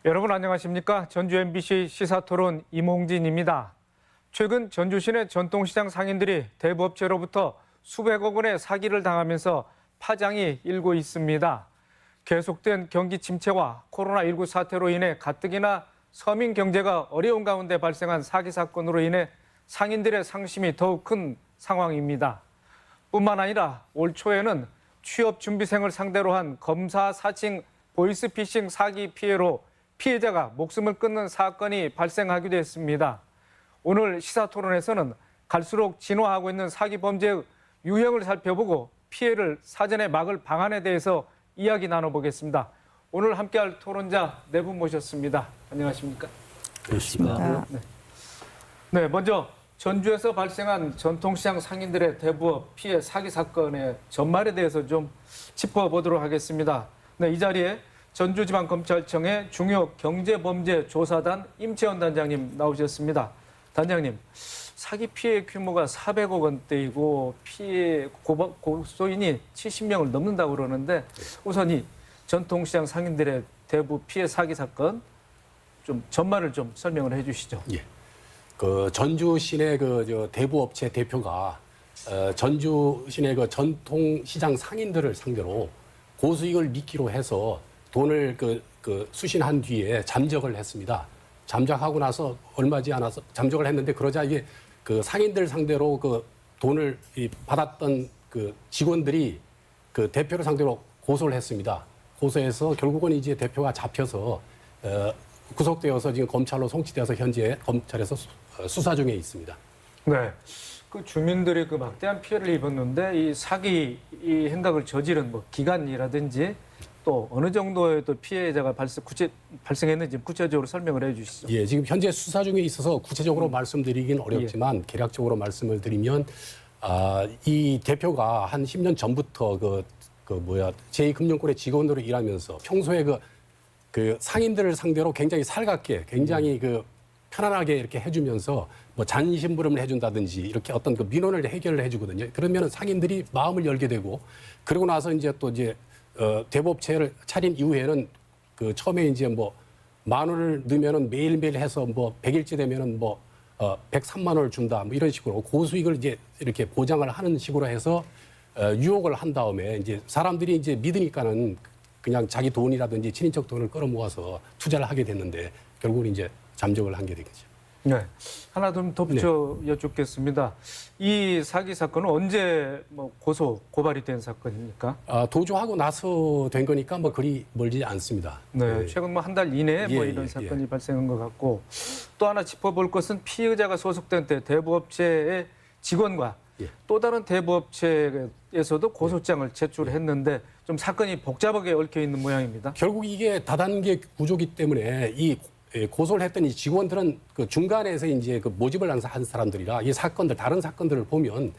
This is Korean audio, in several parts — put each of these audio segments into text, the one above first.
여러분 안녕하십니까? 전주 MBC 시사토론 이몽진입니다. 최근 전주시내 전통시장 상인들이 대부업체로부터 수백억 원의 사기를 당하면서 파장이 일고 있습니다. 계속된 경기 침체와 코로나19 사태로 인해 가뜩이나 서민 경제가 어려운 가운데 발생한 사기 사건으로 인해 상인들의 상심이 더욱 큰 상황입니다. 뿐만 아니라 올 초에는 취업 준비생을 상대로 한 검사 사칭 보이스피싱 사기 피해로 피해자가 목숨을 끊는 사건이 발생하기도 했습니다. 오늘 시사토론에서는 갈수록 진화하고 있는 사기 범죄의 유형을 살펴보고 피해를 사전에 막을 방안에 대해서 이야기 나눠보겠습니다. 오늘 함께할 토론자 네 분 모셨습니다. 안녕하십니까? 그렇습니다. 네, 먼저 전주에서 발생한 전통시장 상인들의 대부업 피해 사기 사건의 전말에 대해서 좀 짚어보도록 하겠습니다. 네, 이 자리에 전주지방검찰청의 중요 경제범죄조사단 임채원 단장님 나오셨습니다. 단장님, 사기 피해 규모가 400억 원대이고 피해 고소인이 70명을 넘는다고 그러는데 우선 이 전통시장 상인들의 대부 피해 사기 사건 좀 전말을 좀 설명을 해주시죠. 예. 그 전주 시내 대부업체 대표가 전주 시내 전통시장 상인들을 상대로 고수익을 미끼로 해서 돈을 수신한 뒤에 잠적을 했습니다. 잠적하고 나서 얼마지 않아서 잠적을 했는데 그러자 이게 그 상인들 상대로 그 돈을 받았던 그 직원들이 그 대표를 상대로 고소를 했습니다. 고소해서 결국은 이제 대표가 잡혀서 구속되어서 지금 검찰로 송치되어서 현재 검찰에서 수사 중에 있습니다. 네. 그 주민들이 그 막대한 피해를 입었는데 이 사기 이 행각을 저지른 뭐 기간이라든지 또 어느 정도의 또 피해자가 발생했는지 구체적으로 설명을 해 주시죠. 예, 지금 현재 수사 중에 있어서 구체적으로 말씀드리긴 어렵지만 개략적으로 말씀을 드리면 이 대표가 한 10년 전부터 제2금융권의 직원으로 일하면서 평소에 그 상인들을 상대로 굉장히 살갑게 굉장히 편안하게 이렇게 해주면서 뭐 잔심부름을 해준다든지 이렇게 어떤 그 민원을 해결을 해주거든요. 그러면 상인들이 마음을 열게 되고 그러고 나서 이제 대부업체를 차린 이후에는 그 처음에 이제 뭐 10,000원을 넣으면은 매일매일 해서 뭐 100일째 되면은 103만 원을 준다 뭐 이런 식으로 고수익을 이제 이렇게 보장을 하는 식으로 해서 유혹을 한 다음에 이제 사람들이 이제 믿으니까는 그냥 자기 돈이라든지 친인척 돈을 끌어모아서 투자를 하게 됐는데 결국은 이제 잠적을 한 게 되겠죠. 네. 하나 좀 덧붙여 여쭙겠습니다. 이 사기 사건은 언제 고발이 된 사건입니까? 도주하고 나서 된 거니까 뭐 그리 멀지 않습니다. 네. 최근 한 달 이내에 이런 사건이 발생한 것 같고 또 하나 짚어볼 것은 피해자가 소속된 대부업체의 직원과 또 다른 대부업체에서도 고소장을 제출했는데 좀 사건이 복잡하게 얽혀 있는 모양입니다. 결국 이게 다단계 구조기 때문에 이 고소를 했던 이 직원들은 그 중간에서 이제 그 모집을 한 사람들이라 이 사건들, 다른 사건들을 보면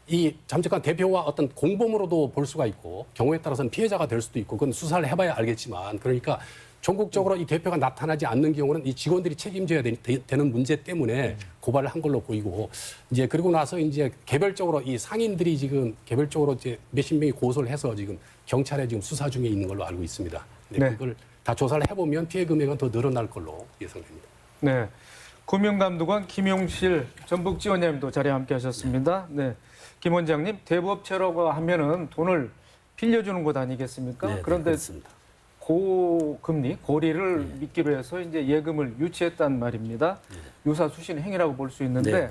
이 잠적한 대표와 어떤 공범으로도 볼 수가 있고 경우에 따라서는 피해자가 될 수도 있고 그건 수사를 해봐야 알겠지만 그러니까 전국적으로 이 대표가 나타나지 않는 경우는 이 직원들이 책임져야 되는 문제 때문에 고발을 한 걸로 보이고 이제 그리고 나서 이제 개별적으로 이 상인들이 지금 개별적으로 이제 몇십 명이 고소를 해서 지금 경찰에 지금 수사 중에 있는 걸로 알고 있습니다. 네. 그걸 다 조사를 해보면 피해 금액은 더 늘어날 걸로 예상됩니다. 네. 금융감독원 김용실 전북지원장님도 자리에 함께하셨습니다. 네. 김 원장님, 대부업체라고 하면은 돈을 빌려주는 곳 아니겠습니까? 네, 그런데 그렇습니다. 고금리, 고리를 미끼로 해서 이제 예금을 유치했단 말입니다. 유사수신 행위라고 볼 수 있는데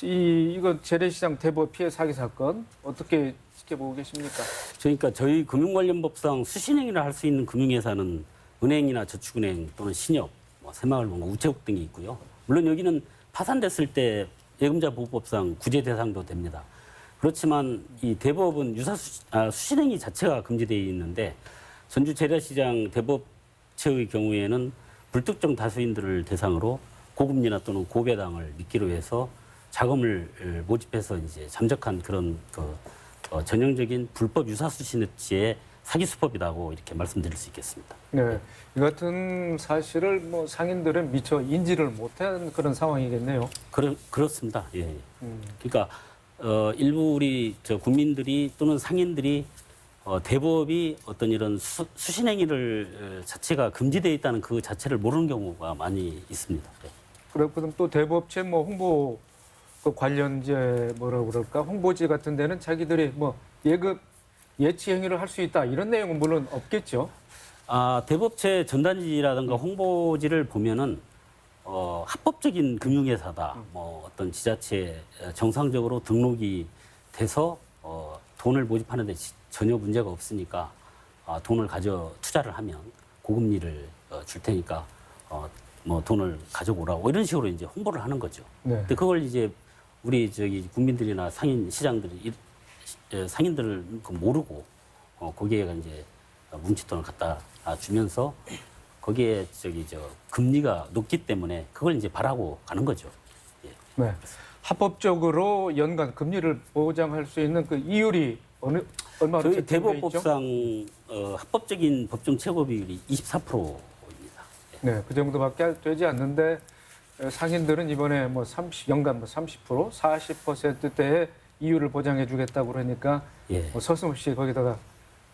이거 재래시장 대부업 피해 사기 사건 어떻게 지켜보고 계십니까? 그러니까 저희 금융관련법상 수신행위를 할 수 있는 금융회사는 은행이나 저축은행 또는 신협, 새마을금고, 우체국 등이 있고요. 물론 여기는 파산됐을 때 예금자 보호법상 구제 대상도 됩니다. 그렇지만 이 대부업은 수신행위 자체가 금지되어 있는데 전주 재래시장 대부업체의 경우에는 불특정 다수인들을 대상으로 고금리나 또는 고배당을 미끼로 해서 자금을 모집해서 이제 잠적한 그런 전형적인 불법 유사수신업체의 사기 수법이라고 이렇게 말씀드릴 수 있겠습니다. 네, 이 같은 사실을 상인들은 미처 인지를 못한 그런 상황이겠네요. 그렇습니다. 예. 그러니까 일부 우리 국민들이 또는 상인들이 대법이 어떤 이런 수신행위를 자체가 금지되어 있다는 그 자체를 모르는 경우가 많이 있습니다. 네. 그럼 또 대부업체 뭐 홍보 그 관련제 뭐라고 그럴까 홍보지 같은 데는 자기들이 뭐 예급 예치 행위를 할 수 있다 이런 내용은 물론 없겠죠. 대법체 전단지라든가 홍보지를 보면은 합법적인 금융회사다. 뭐 어떤 지자체 정상적으로 등록이 돼서 돈을 모집하는데 전혀 문제가 없으니까 돈을 가져 투자를 하면 고금리를 줄 테니까 뭐 돈을 가져오라고 이런 식으로 이제 홍보를 하는 거죠. 네. 근데 그걸 이제 우리 저기 국민들이나 상인 시장들이 상인들을 모르고 거기에가 이제 뭉칫돈을 갖다 주면서 거기에 금리가 높기 때문에 그걸 이제 바라고 가는 거죠. 예. 네. 합법적으로 연간 금리를 보장할 수 있는 그 이율이 얼마나 저희 책정돼 있죠? 대법법상 합법적인 법정 최고 비율이 24%입니다. 네, 그 정도밖에 되지 않는데 상인들은 이번에 뭐 연간 뭐 30%, 40%대의 이율을 보장해 주겠다고 그러니까 예. 뭐 서슴없이 거기다가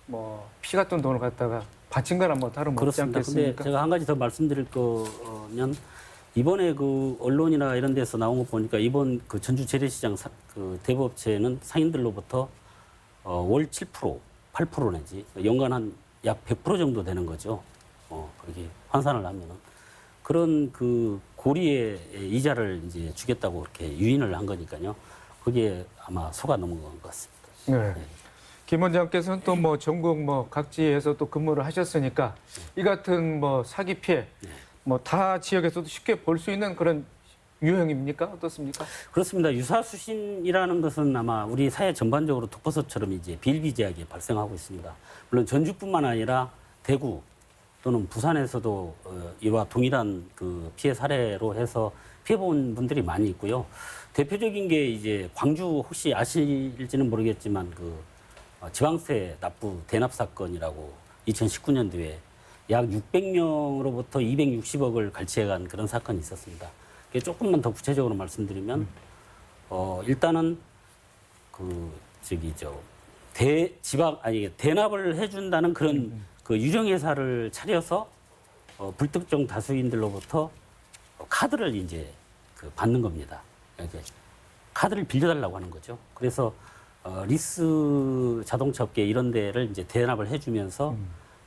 뭐 피 같은 돈을 갖다가 바친 거나 뭐 다름없지 그렇습니다. 근데 않겠습니까? 제가 한 가지 더 말씀드릴 거면 이번에 그 언론이나 이런 데서 나온 거 보니까 이번 그 전주 재래시장 그 대부업체는 상인들로부터 월 7%, 8% 내지 연간 한 약 100% 정도 되는 거죠. 그렇게 환산을 하면은 그런 그 고리의 이자를 이제 주겠다고 이렇게 유인을 한 거니까요. 거기에 아마 속아 넘어간 것 같습니다. 네. 네. 김 원장께서는 또 뭐 전국 뭐 각지에서 또 근무를 하셨으니까 이 같은 뭐 사기 피해 뭐 다 지역에서도 쉽게 볼 수 있는 그런 유형입니까? 어떻습니까? 그렇습니다. 유사수신이라는 것은 아마 우리 사회 전반적으로 독버섯처럼 이제 비일비재하게 발생하고 있습니다. 물론 전주뿐만 아니라 대구 또는 부산에서도 이와 동일한 그 피해 사례로 해서 피해본 분들이 많이 있고요. 대표적인 게 이제 광주 혹시 아실지는 모르겠지만 그 지방세 납부 대납 사건이라고 2019년도에 약 600명으로부터 260억을 갈취해간 그런 사건이 있었습니다. 조금만 더 구체적으로 말씀드리면 일단은 대납을 해준다는 그런 그 유령 회사를 차려서 불특정 다수인들로부터 카드를 이제 받는 겁니다. 이렇게 카드를 빌려달라고 하는 거죠. 그래서 리스 자동차 업계 이런 데를 이제 대납을 해주면서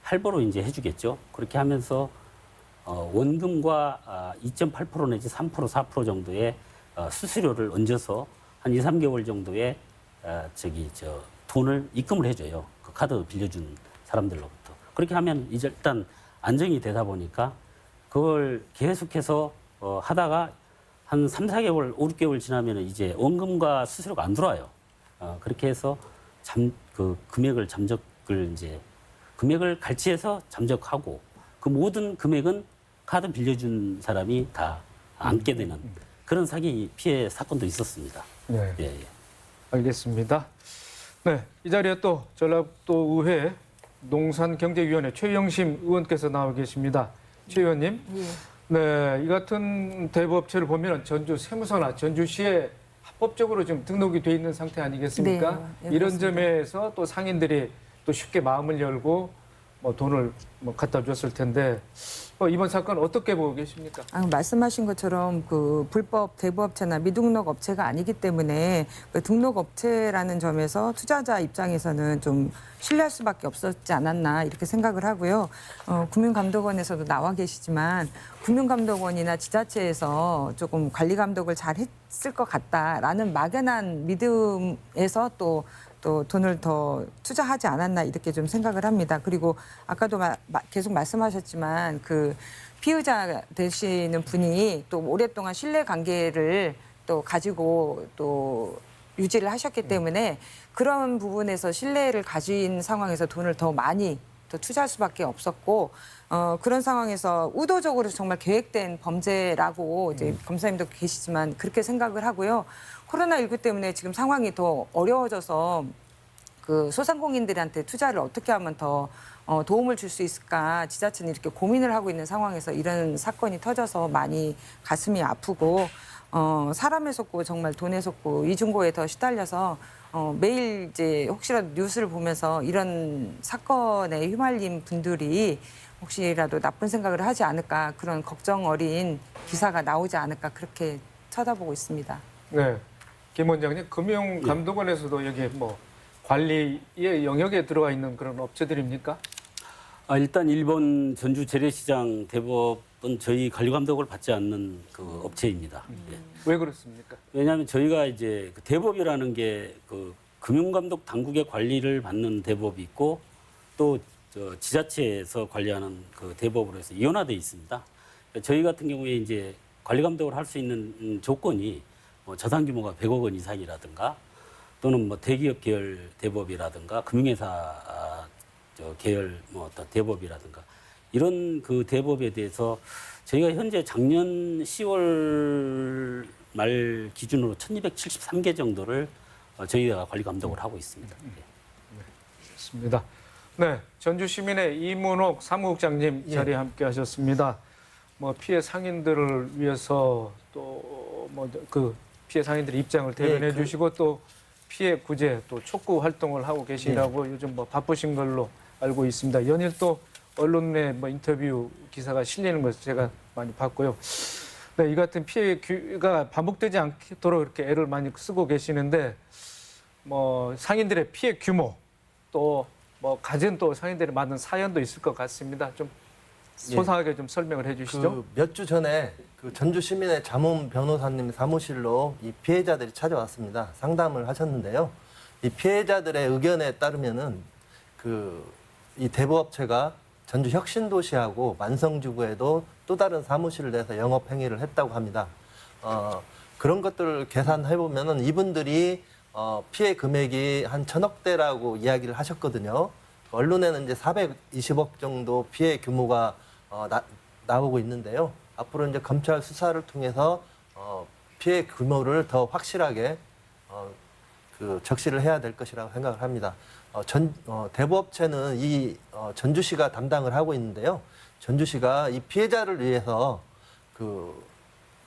할부로 이제 해주겠죠. 그렇게 하면서 원금과 2.8% 내지 3%, 4% 정도의 수수료를 얹어서 한 2, 3개월 정도의 돈을 입금을 해줘요. 그 카드 빌려준 사람들로부터. 그렇게 하면 이제 일단 안정이 되다 보니까 그걸 계속해서 하다가 한 3, 4개월, 5, 6개월 지나면 이제 원금과 수수료가 안 들어와요. 그렇게 해서 금액을 금액을 갈취해서 잠적하고 그 모든 금액은 카드 빌려준 사람이 다 안게 되는 그런 사기 피해 사건도 있었습니다. 네. 예, 예. 알겠습니다. 네, 이 자리에 또 전라도 의회 농산경제위원회 최영심 의원께서 나와 계십니다. 최 의원님, 네, 이 같은 대부업체를 보면 전주 세무서나 전주시에 합법적으로 좀 등록이 돼 있는 상태 아니겠습니까? 네, 이런 그렇습니다. 점에서 또 상인들이 또 쉽게 마음을 열고 뭐 돈을 뭐 갖다 줬을 텐데 이번 사건 어떻게 보고 계십니까? 말씀하신 것처럼 그 불법 대부업체나 미등록 업체가 아니기 때문에 그 등록 업체라는 점에서 투자자 입장에서는 좀 신뢰할 수밖에 없었지 않았나 이렇게 생각을 하고요. 금융감독원에서도 나와 계시지만 금융감독원이나 지자체에서 조금 관리 감독을 잘 했을 것 같다라는 막연한 믿음에서 또 돈을 더 투자하지 않았나 이렇게 좀 생각을 합니다. 그리고 아까도 계속 말씀하셨지만 그 피의자 되시는 분이 또 오랫동안 신뢰 관계를 또 가지고 또 유지를 하셨기 때문에 그런 부분에서 신뢰를 가진 상황에서 돈을 더 많이 더 투자할 수밖에 없었고 그런 상황에서 의도적으로 정말 계획된 범죄라고 이제 검사님도 계시지만 그렇게 생각을 하고요. 코로나19 때문에 지금 상황이 더 어려워져서 그 소상공인들한테 투자를 어떻게 하면 더 도움을 줄 수 있을까 지자체는 이렇게 고민을 하고 있는 상황에서 이런 사건이 터져서 많이 가슴이 아프고 사람에 속고 정말 돈에 속고 이중고에 더 시달려서 매일 이제 혹시라도 뉴스를 보면서 이런 사건에 휘말린 분들이 혹시라도 나쁜 생각을 하지 않을까 그런 걱정 어린 기사가 나오지 않을까 그렇게 쳐다보고 있습니다. 네, 김 원장님, 금융감독원에서도 여기 뭐 관리의 영역에 들어가 있는 그런 업체들입니까? 일단 일본 전주 재래시장 대법은 저희 관리 감독을 받지 않는 그 업체입니다. 예. 왜 그렇습니까? 왜냐하면 저희가 이제 그 대법이라는 게 그 금융감독 당국의 관리를 받는 대법이 있고 또 지자체에서 관리하는 그 대법으로 해서 이원화돼 있습니다. 저희 같은 경우에 이제 관리 감독을 할 수 있는 조건이 뭐 자산 규모가 100억 원 이상이라든가 또는 뭐 대기업 계열 대법이라든가 금융회사 계열 뭐 어떤 대법이라든가 이런 그 대법에 대해서 저희가 현재 작년 10월 말 기준으로 1273개 정도를 저희가 관리 감독을 하고 있습니다. 좋습니다. 네, 전주 시민의 이문옥 사무국장님 자리에 함께 하셨습니다. 뭐 피해 상인들을 위해서 또 뭐 그 피해 상인들의 입장을 대변해 주시고 또 피해 구제 또 촉구 활동을 하고 계시라고 요즘 뭐 바쁘신 걸로 알고 있습니다. 연일 또 언론 내 뭐 인터뷰 기사가 실리는 것을 제가 많이 봤고요. 네, 이 같은 피해가 반복되지 않도록 이렇게 애를 많이 쓰고 계시는데 뭐 상인들의 피해 규모 또 뭐 갖은 또 상인들이 많은 사연도 있을 것 같습니다. 좀 소상하게 좀 설명을 해주시죠. 몇 주 전에 그 전주 시민의 자문 변호사님 사무실로 이 피해자들이 찾아왔습니다. 상담을 하셨는데요. 이 피해자들의 의견에 따르면은 이 대부업체가 전주 혁신도시하고 만성지구에도 또 다른 사무실을 내서 영업 행위를 했다고 합니다. 그런 것들을 계산해 보면은 이분들이 피해 금액이 한 1,000억대라고 이야기를 하셨거든요. 언론에는 이제 420억 정도 피해 규모가 나오고 있는데요. 앞으로 이제 검찰 수사를 통해서 피해 규모를 더 확실하게 적시를 해야 될 것이라고 생각을 합니다. 대부업체는 이 전주시가 담당을 하고 있는데요. 전주시가 이 피해자를 위해서 그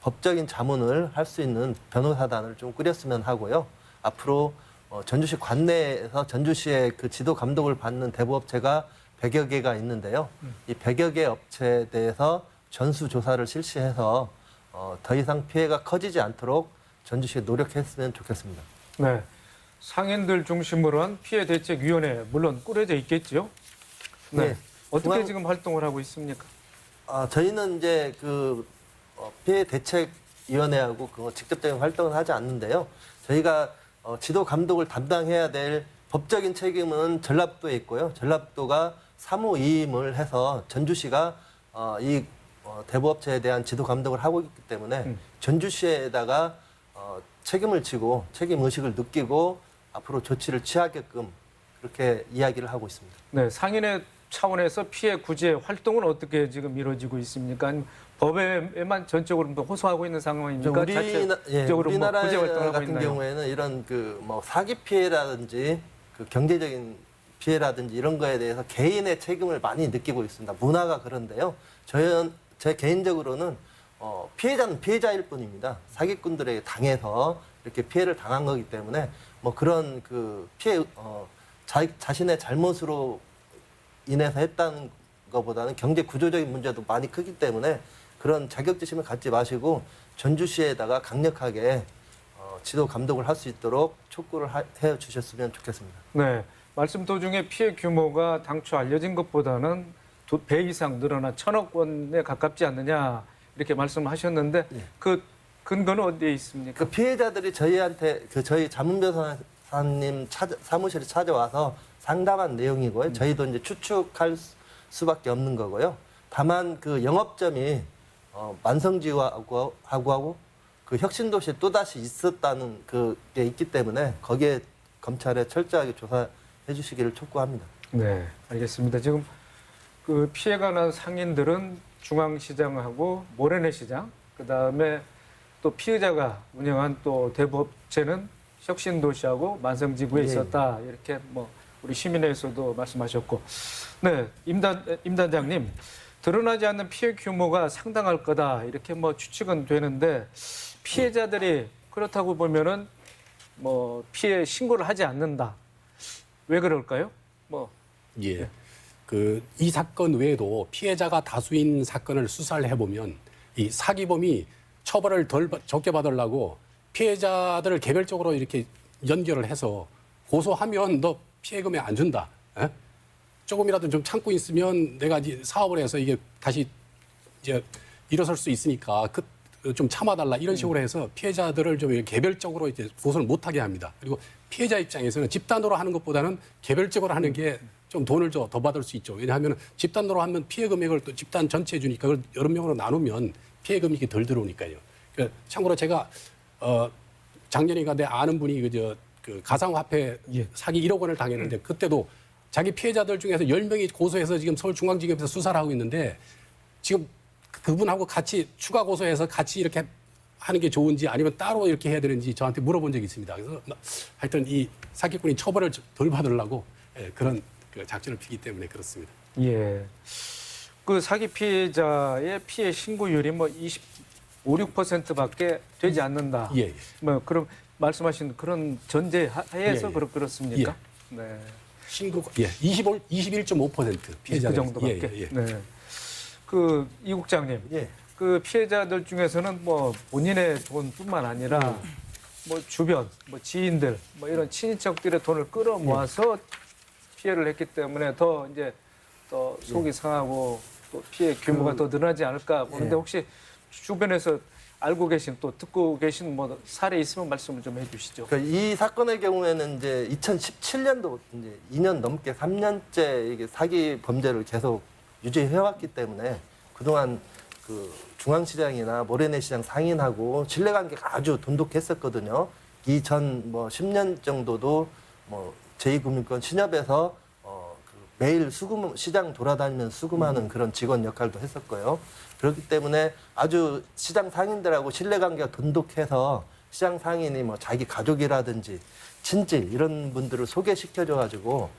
법적인 자문을 할 수 있는 변호사단을 좀 꾸렸으면 하고요. 앞으로 전주시 관내에서 전주시의 그 지도 감독을 받는 대부업체가 100여 개가 있는데요. 이 100여 개 업체에 대해서 전수 조사를 실시해서 더 이상 피해가 커지지 않도록 전주시에 노력했으면 좋겠습니다. 네, 상인들 중심으로 한 피해 대책위원회 물론 꾸려져 있겠죠. 네, 네. 어떻게 지금 활동을 하고 있습니까? 저희는 이제 피해 대책위원회하고 직접적인 활동을 하지 않는데요. 저희가 지도 감독을 담당해야 될 법적인 책임은 전라북도에 있고요. 전라북도가 사무위임을 해서 전주시가 이 대부업체에 대한 지도 감독을 하고 있기 때문에 전주시에다가 책임을 지고 책임 의식을 느끼고 앞으로 조치를 취하게끔 그렇게 이야기를 하고 있습니다. 네, 상인의 차원에서 피해 구제 활동은 어떻게 지금 이루어지고 있습니까? 아니면 법에만 전적으로 호소하고 있는 상황입니까? 자체적으로 우리나라 구제 활동을 하고 같은 있나요? 경우에는 이런 사기 피해라든지 경제적인 피해라든지 이런 거에 대해서 개인의 책임을 많이 느끼고 있습니다. 문화가 그런데요. 제 개인적으로는 피해자는 피해자일 뿐입니다. 사기꾼들에게 당해서 이렇게 피해를 당한 거기 때문에 뭐 그런 피해 자신의 잘못으로 인해서 했다는 것보다는 경제 구조적인 문제도 많이 크기 때문에 그런 자격지심을 갖지 마시고 전주시에다가 강력하게 지도 감독을 할 수 있도록 촉구를 해 주셨으면 좋겠습니다. 네, 말씀 도중에 피해 규모가 당초 알려진 것보다는 2배 이상 늘어나 1,000억 원에 가깝지 않느냐 이렇게 말씀하셨는데 그 근거는 어디에 있습니까? 그 피해자들이 저희한테 저희 자문변호사님 사무실에 찾아와서 상담한 내용이고요. 저희도 이제 추측할 수밖에 없는 거고요. 다만 그 영업점이 만성지구하고 그 혁신도시에 또다시 있었다는 그게 있기 때문에 거기에 검찰에 철저하게 조사해 주시기를 촉구합니다. 네, 알겠습니다. 지금 그 피해가 난 상인들은 중앙시장하고 모래내 시장, 그 다음에 또 피해자가 운영한 또 대부업체는 혁신도시하고 만성지구에 있었다. 이렇게 뭐 우리 시민회에서도 말씀하셨고, 네, 임 단장님 드러나지 않는 피해 규모가 상당할 거다 이렇게 뭐 추측은 되는데 피해자들이 그렇다고 보면은 뭐 피해 신고를 하지 않는다. 왜 그럴까요? 뭐 예. 이 사건 외에도 피해자가 다수인 사건을 수사를 해보면 이 사기범이 처벌을 적게 받으려고 피해자들을 개별적으로 이렇게 연결을 해서 고소하면 너 피해금액 안 준다. 에? 조금이라도 좀 참고 있으면 내가 이제 사업을 해서 이게 다시 이제 일어설 수 있으니까 좀 참아달라 이런 식으로 해서 피해자들을 좀 개별적으로 이제 고소를 못하게 합니다. 그리고 피해자 입장에서는 집단으로 하는 것보다는 개별적으로 하는 게 좀 돈을 더 받을 수 있죠. 왜냐하면 집단으로 하면 피해 금액을 또 집단 전체에 주니까 그걸 여러 명으로 나누면 피해 금액이 덜 들어오니까요. 참고로 제가 작년인가 내 아는 분이 그 가상화폐 사기 1억 원을 당했는데 그때도 자기 피해자들 중에서 10명이 고소해서 지금 서울중앙지검에서 수사를 하고 있는데 지금 그분하고 같이 추가 고소해서 같이 이렇게 하는 게 좋은지 아니면 따로 이렇게 해야 되는지 저한테 물어본 적이 있습니다. 그래서 하여튼 이 사기꾼이 처벌을 덜 받으려고 그런 작전을 피기 때문에 그렇습니다. 예. 그 사기 피해자의 피해 신고율이 뭐 6%밖에 되지 않는다. 예. 뭐 그럼 말씀하신 그런 전제 하에서 예. 그렇습니까? 네. 신고가 21.5% 피해자 그 정도밖에. 예. 네. 그 이 국장님. 예. 그 피해자들 중에서는 뭐 본인의 돈뿐만 아니라 뭐 주변, 뭐 지인들, 뭐 이런 친인척들의 돈을 끌어모아서 피해를 했기 때문에 더 이제 더 속이 상하고 또 피해 규모가 더 늘어나지 않을까 보는데 혹시 주변에서 알고 계신 또 듣고 계신 뭐 사례 있으면 말씀을 좀 해주시죠. 그러니까 이 사건의 경우에는 이제 2017년도 이제 2년 넘게 3년째 이게 사기 범죄를 계속 유지해왔기 때문에 그동안 그 중앙시장이나 모래내 시장 상인하고 신뢰관계가 아주 돈독했었거든요. 이전 뭐 10년 정도도 뭐 제2금융권 신협에서 그 매일 시장 돌아다니면서 수금하는 그런 직원 역할도 했었고요. 그렇기 때문에 아주 시장 상인들하고 신뢰관계가 돈독해서 시장 상인이 뭐 자기 가족이라든지 친지 이런 분들을 소개시켜줘가지고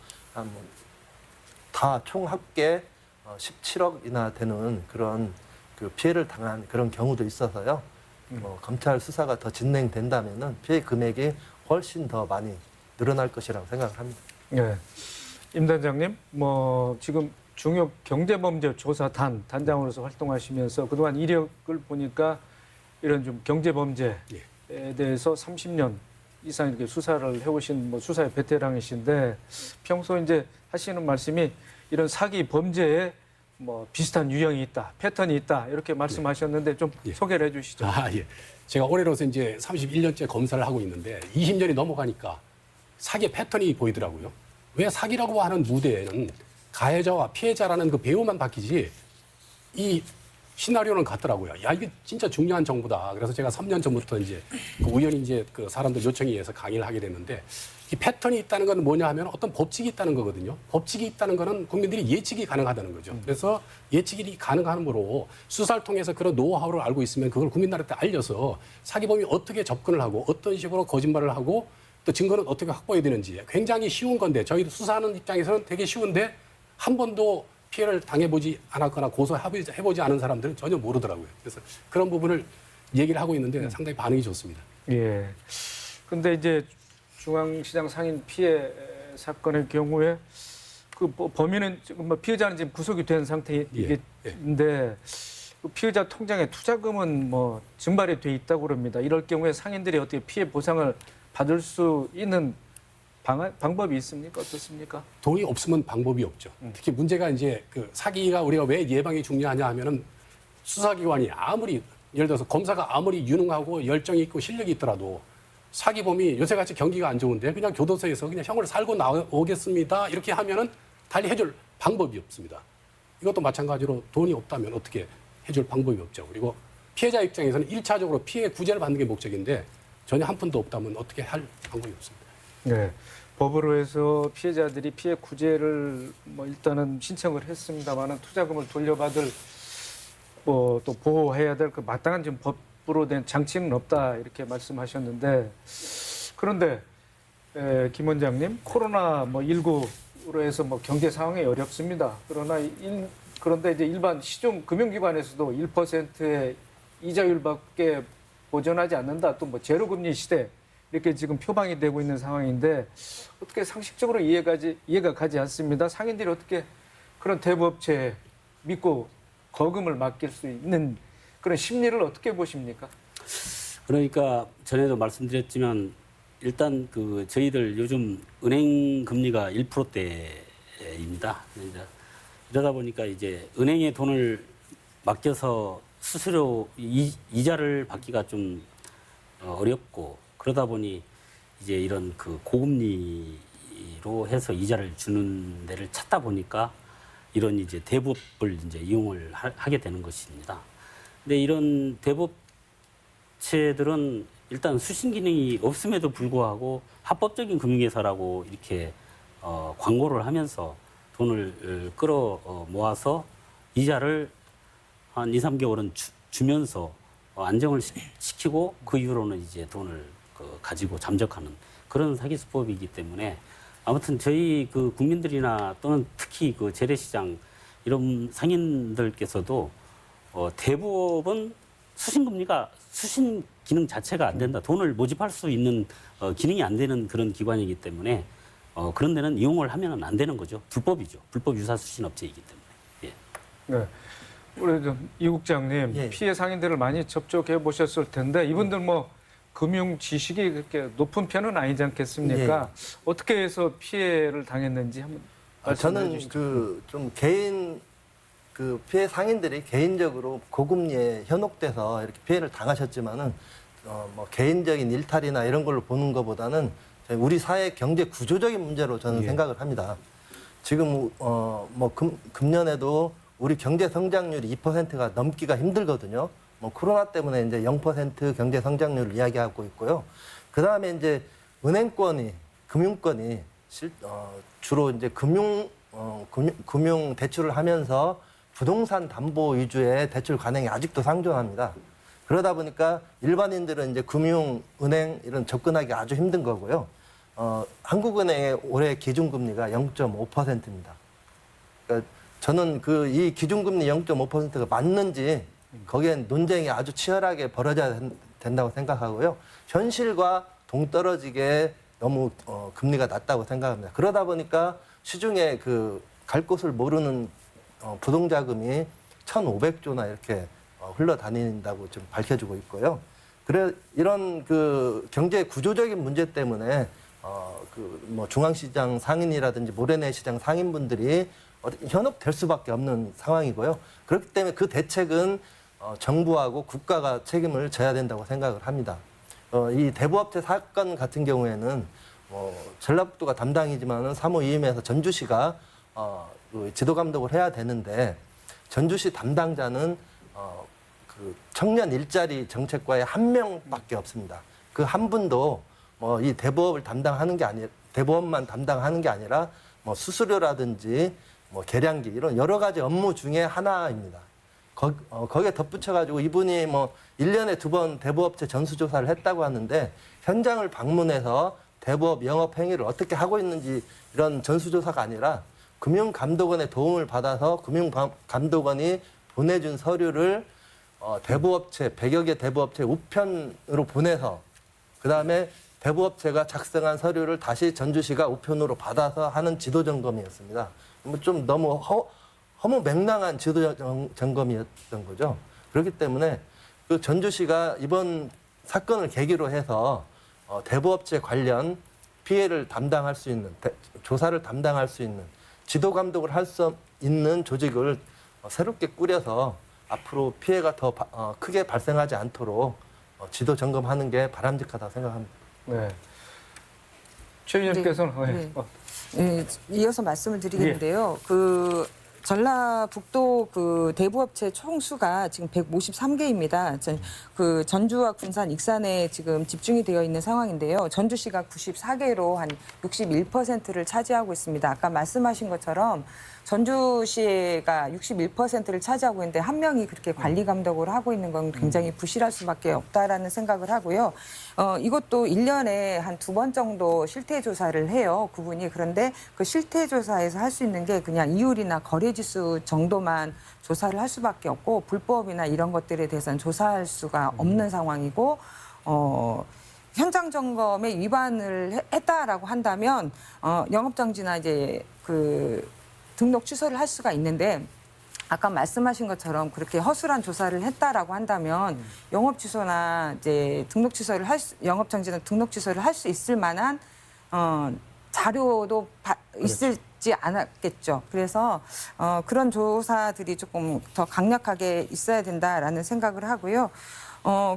다 총 합계 17억이나 되는 그런 그 피해를 당한 그런 경우도 있어서요. 검찰 수사가 더 진행된다면은 피해 금액이 훨씬 더 많이 늘어날 것이라고 생각합니다. 네. 임 단장님, 뭐 지금 중요 경제범죄조사단 단장으로서 활동하시면서 그동안 이력을 보니까 이런 좀 경제범죄에 대해서 30년 이상 이렇게 수사를 해오신 뭐 수사의 베테랑이신데 평소 이제 하시는 말씀이 이런 사기 범죄에 뭐 비슷한 유형이 있다, 패턴이 있다 이렇게 말씀하셨는데 좀 소개를 해주시죠. 예. 제가 올해로서 이제 31년째 검사를 하고 있는데 20년이 넘어가니까 사기 패턴이 보이더라고요. 왜 사기라고 하는 무대에는 가해자와 피해자라는 그 배우만 바뀌지 이 시나리오는 같더라고요. 야, 이게 진짜 중요한 정보다. 그래서 제가 3년 전부터 이제 우연히 이제 그 사람들 요청에 의해서 강의를 하게 됐는데 이 패턴이 있다는 건 뭐냐 하면 어떤 법칙이 있다는 거거든요. 법칙이 있다는 거는 국민들이 예측이 가능하다는 거죠. 그래서 예측이 가능함으로 수사를 통해서 그런 노하우를 알고 있으면 그걸 국민들한테 알려서 사기범이 어떻게 접근을 하고 어떤 식으로 거짓말을 하고 또 증거는 어떻게 확보해야 되는지 굉장히 쉬운 건데 저희 수사하는 입장에서는 되게 쉬운데 한 번도 피해를 당해보지 않았거나 고소해보지 않은 사람들은 전혀 모르더라고요. 그래서 그런 부분을 얘기를 하고 있는데 상당히 반응이 좋습니다. 예. 근데 이제 중앙시장 상인 피해 사건의 경우에 그 범인은 지금 뭐 피해자는 지금 구속이 된 상태인데 그 피해자 통장에 투자금은 뭐 증발이 돼 있다고 그럽니다. 이럴 경우에 상인들이 어떻게 피해 보상을 받을 수 있는 방법이 있습니까? 어떻습니까? 돈이 없으면 방법이 없죠. 특히 문제가 이제 그 사기가 우리가 왜 예방이 중요하냐 하면은 수사기관이 아무리 예를 들어서 검사가 아무리 유능하고 열정이 있고 실력이 있더라도 사기범이 요새같이 경기가 안 좋은데 그냥 교도소에서 그냥 형을 살고 나오겠습니다. 이렇게 하면은 달리 해줄 방법이 없습니다. 이것도 마찬가지로 돈이 없다면 어떻게 해줄 방법이 없죠. 그리고 피해자 입장에서는 1차적으로 피해 구제를 받는 게 목적인데 전혀 한 푼도 없다면 어떻게 할 방법이 없습니다. 네. 법으로 해서 피해자들이 피해 구제를 뭐 일단은 신청을 했습니다만은 투자금을 돌려받을 뭐 또 보호해야 될 그 마땅한 지금 법으로 된 장치는 없다 이렇게 말씀하셨는데 그런데 김 원장님 코로나 뭐 19로 해서 뭐 경제 상황이 어렵습니다. 그런데 이제 일반 시중 금융기관에서도 1%의 이자율밖에 보전하지 않는다. 또 뭐 제로금리 시대 이렇게 지금 표방이 되고 있는 상황인데 어떻게 상식적으로 이해가 가지 않습니다. 상인들이 어떻게 그런 대부업체에 믿고 거금을 맡길 수 있는 그런 심리를 어떻게 보십니까? 그러니까 전에도 말씀드렸지만 일단 그 저희들 요즘 은행 금리가 1%대입니다. 이러다 보니까 이제 은행에 돈을 맡겨서 수수료 이자를 받기가 좀 어렵고 그러다 보니 이제 이런 그 고금리로 해서 이자를 주는 데를 찾다 보니까 이런 이제 대부업을 이제 이용을 하게 되는 것입니다. 근데 이런 대부업체들은 일단 수신 기능이 없음에도 불구하고 합법적인 금융회사라고 이렇게 광고를 하면서 돈을 끌어 모아서 이자를 한 2, 3개월은 주면서 안정을 시키고 그 이후로는 이제 돈을 가지고 잠적하는 그런 사기 수법이기 때문에 아무튼 저희 그 국민들이나 또는 특히 그 재래시장 이런 상인들께서도 대부업은 수신 기능 자체가 안 된다. 돈을 모집할 수 있는 기능이 안 되는 그런 기관이기 때문에 그런 데는 이용을 하면 안 되는 거죠. 불법이죠. 불법 유사 수신 업체이기 때문에. 예. 네. 우리 이 국장님 예. 피해 상인들을 많이 접촉해 보셨을 텐데 이분들 뭐 금융 지식이 그렇게 높은 편은 아니지 않겠습니까? 어떻게 해서 피해를 당했는지 한번 말씀해 저는 주시죠. 그 좀 개인 그 피해 상인들이 개인적으로 고금리에 현혹돼서 이렇게 피해를 당하셨지만은 뭐 개인적인 일탈이나 이런 걸로 보는 것보다는 우리 사회 경제 구조적인 문제로 저는 생각을 합니다. 지금 뭐 금년에도 우리 경제 성장률이 2%가 넘기가 힘들거든요. 뭐 코로나 때문에 이제 0% 경제 성장률을 이야기하고 있고요. 그 다음에 이제 금융권이 주로 이제 금융 대출을 하면서 부동산 담보 위주의 대출 관행이 아직도 상존합니다. 그러다 보니까 일반인들은 이제 금융은행 이런 접근하기 아주 힘든 거고요. 한국은행의 올해 기준금리가 0.5%입니다. 그러니까 저는 이 기준금리 0.5%가 맞는지 거기엔 논쟁이 아주 치열하게 벌어져야 된다고 생각하고요. 현실과 동떨어지게 너무 금리가 낮다고 생각합니다. 그러다 보니까 시중에 갈 곳을 모르는 부동자금이 1,500조나 이렇게 흘러다닌다고 좀 밝혀지고 있고요. 이런 경제 구조적인 문제 때문에 뭐 중앙시장 상인이라든지 모래내 시장 상인분들이 현혹될 수밖에 없는 상황이고요. 그렇기 때문에 그 대책은 정부하고 국가가 책임을 져야 된다고 생각을 합니다. 이 대부업체 사건 같은 경우에는 전라북도가 담당이지만은 사무위임에서 전주시가 지도 감독을 해야 되는데 전주시 담당자는 청년 일자리 정책과에 한 명밖에 없습니다. 그 한 분도 뭐 이 대부업을 담당하는 게 아니 대부업만 담당하는 게 아니라 뭐 수수료라든지 뭐 계량기 이런 여러 가지 업무 중에 하나입니다. 거기에 덧붙여가지고 이분이 뭐 1년에 2번 대부업체 전수조사를 했다고 하는데 현장을 방문해서 대부업 영업 행위를 어떻게 하고 있는지 이런 전수조사가 아니라 금융감독원의 도움을 받아서 금융감독원이 보내준 서류를 대부업체 100여 개 대부업체 우편으로 보내서 그다음에 대부업체가 작성한 서류를 다시 전주시가 우편으로 받아서 하는 지도 점검이었습니다. 좀 너무 허무맹랑한 지도 점검이었던 거죠. 그렇기 때문에 그 전주시가 이번 사건을 계기로 해서 대부업체 관련 피해를 담당할 수 있는 조사를 담당할 수 있는 지도 감독을 할 수 있는 조직을 새롭게 꾸려서 앞으로 피해가 더 크게 발생하지 않도록 지도 점검하는 게 바람직하다고 생각합니다. 네. 최 위원께서는 네. 네, 이어서 말씀을 드리겠는데요. 전라북도 대부업체 총수가 지금 153개입니다. 전주와 군산, 익산에 지금 집중이 되어 있는 상황인데요. 전주시가 94개로 한 61%를 차지하고 있습니다. 아까 말씀하신 것처럼 전주시가 61%를 차지하고 있는데 한 명이 그렇게 관리 감독을 하고 있는 건 굉장히 부실할 수밖에 없다라는 생각을 하고요. 이것도 1년에 한 2번 정도 실태 조사를 해요. 그분이. 그런데 그 실태 조사에서 할 수 있는 게 그냥 이율이나 거래 지수 정도만 조사를 할 수밖에 없고 불법이나 이런 것들에 대해서는 조사할 수가 없는 상황이고 현장 점검에 위반을 했다라고 한다면 영업정지나 이제 그 등록 취소를 할 수가 있는데 아까 말씀하신 것처럼 그렇게 허술한 조사를 했다라고 한다면 영업 취소나 이제 등록 취소를 영업 정지나 등록 취소를 할 수 있을 만한 자료도 있을지 않았겠죠. 그래서 그런 조사들이 조금 더 강력하게 있어야 된다라는 생각을 하고요.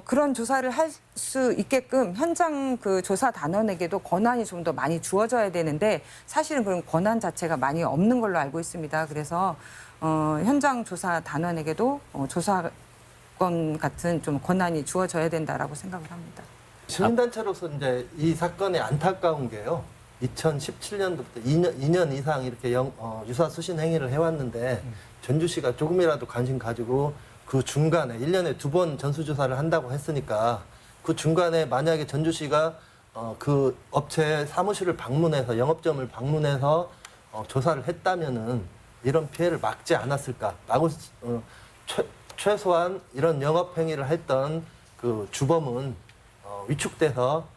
그런 조사를 할 수 있게끔 현장 그 조사 단원에게도 권한이 좀 더 많이 주어져야 되는데 사실은 그런 권한 자체가 많이 없는 걸로 알고 있습니다. 그래서 현장 조사 단원에게도 조사권 같은 좀 권한이 주어져야 된다라고 생각을 합니다. 시민단체로서 이제 이 사건이 안타까운 게요. 2017년도부터 2년 이상 이렇게 유사 수신 행위를 해왔는데 전주시가 조금이라도 관심 가지고 그 중간에 1년에 2번 전수조사를 한다고 했으니까 그 중간에 만약에 전주시가 그 업체 사무실을 방문해서 영업점을 방문해서 조사를 했다면은 이런 피해를 막지 않았을까? 최소한 이런 영업 행위를 했던 그 주범은 위축돼서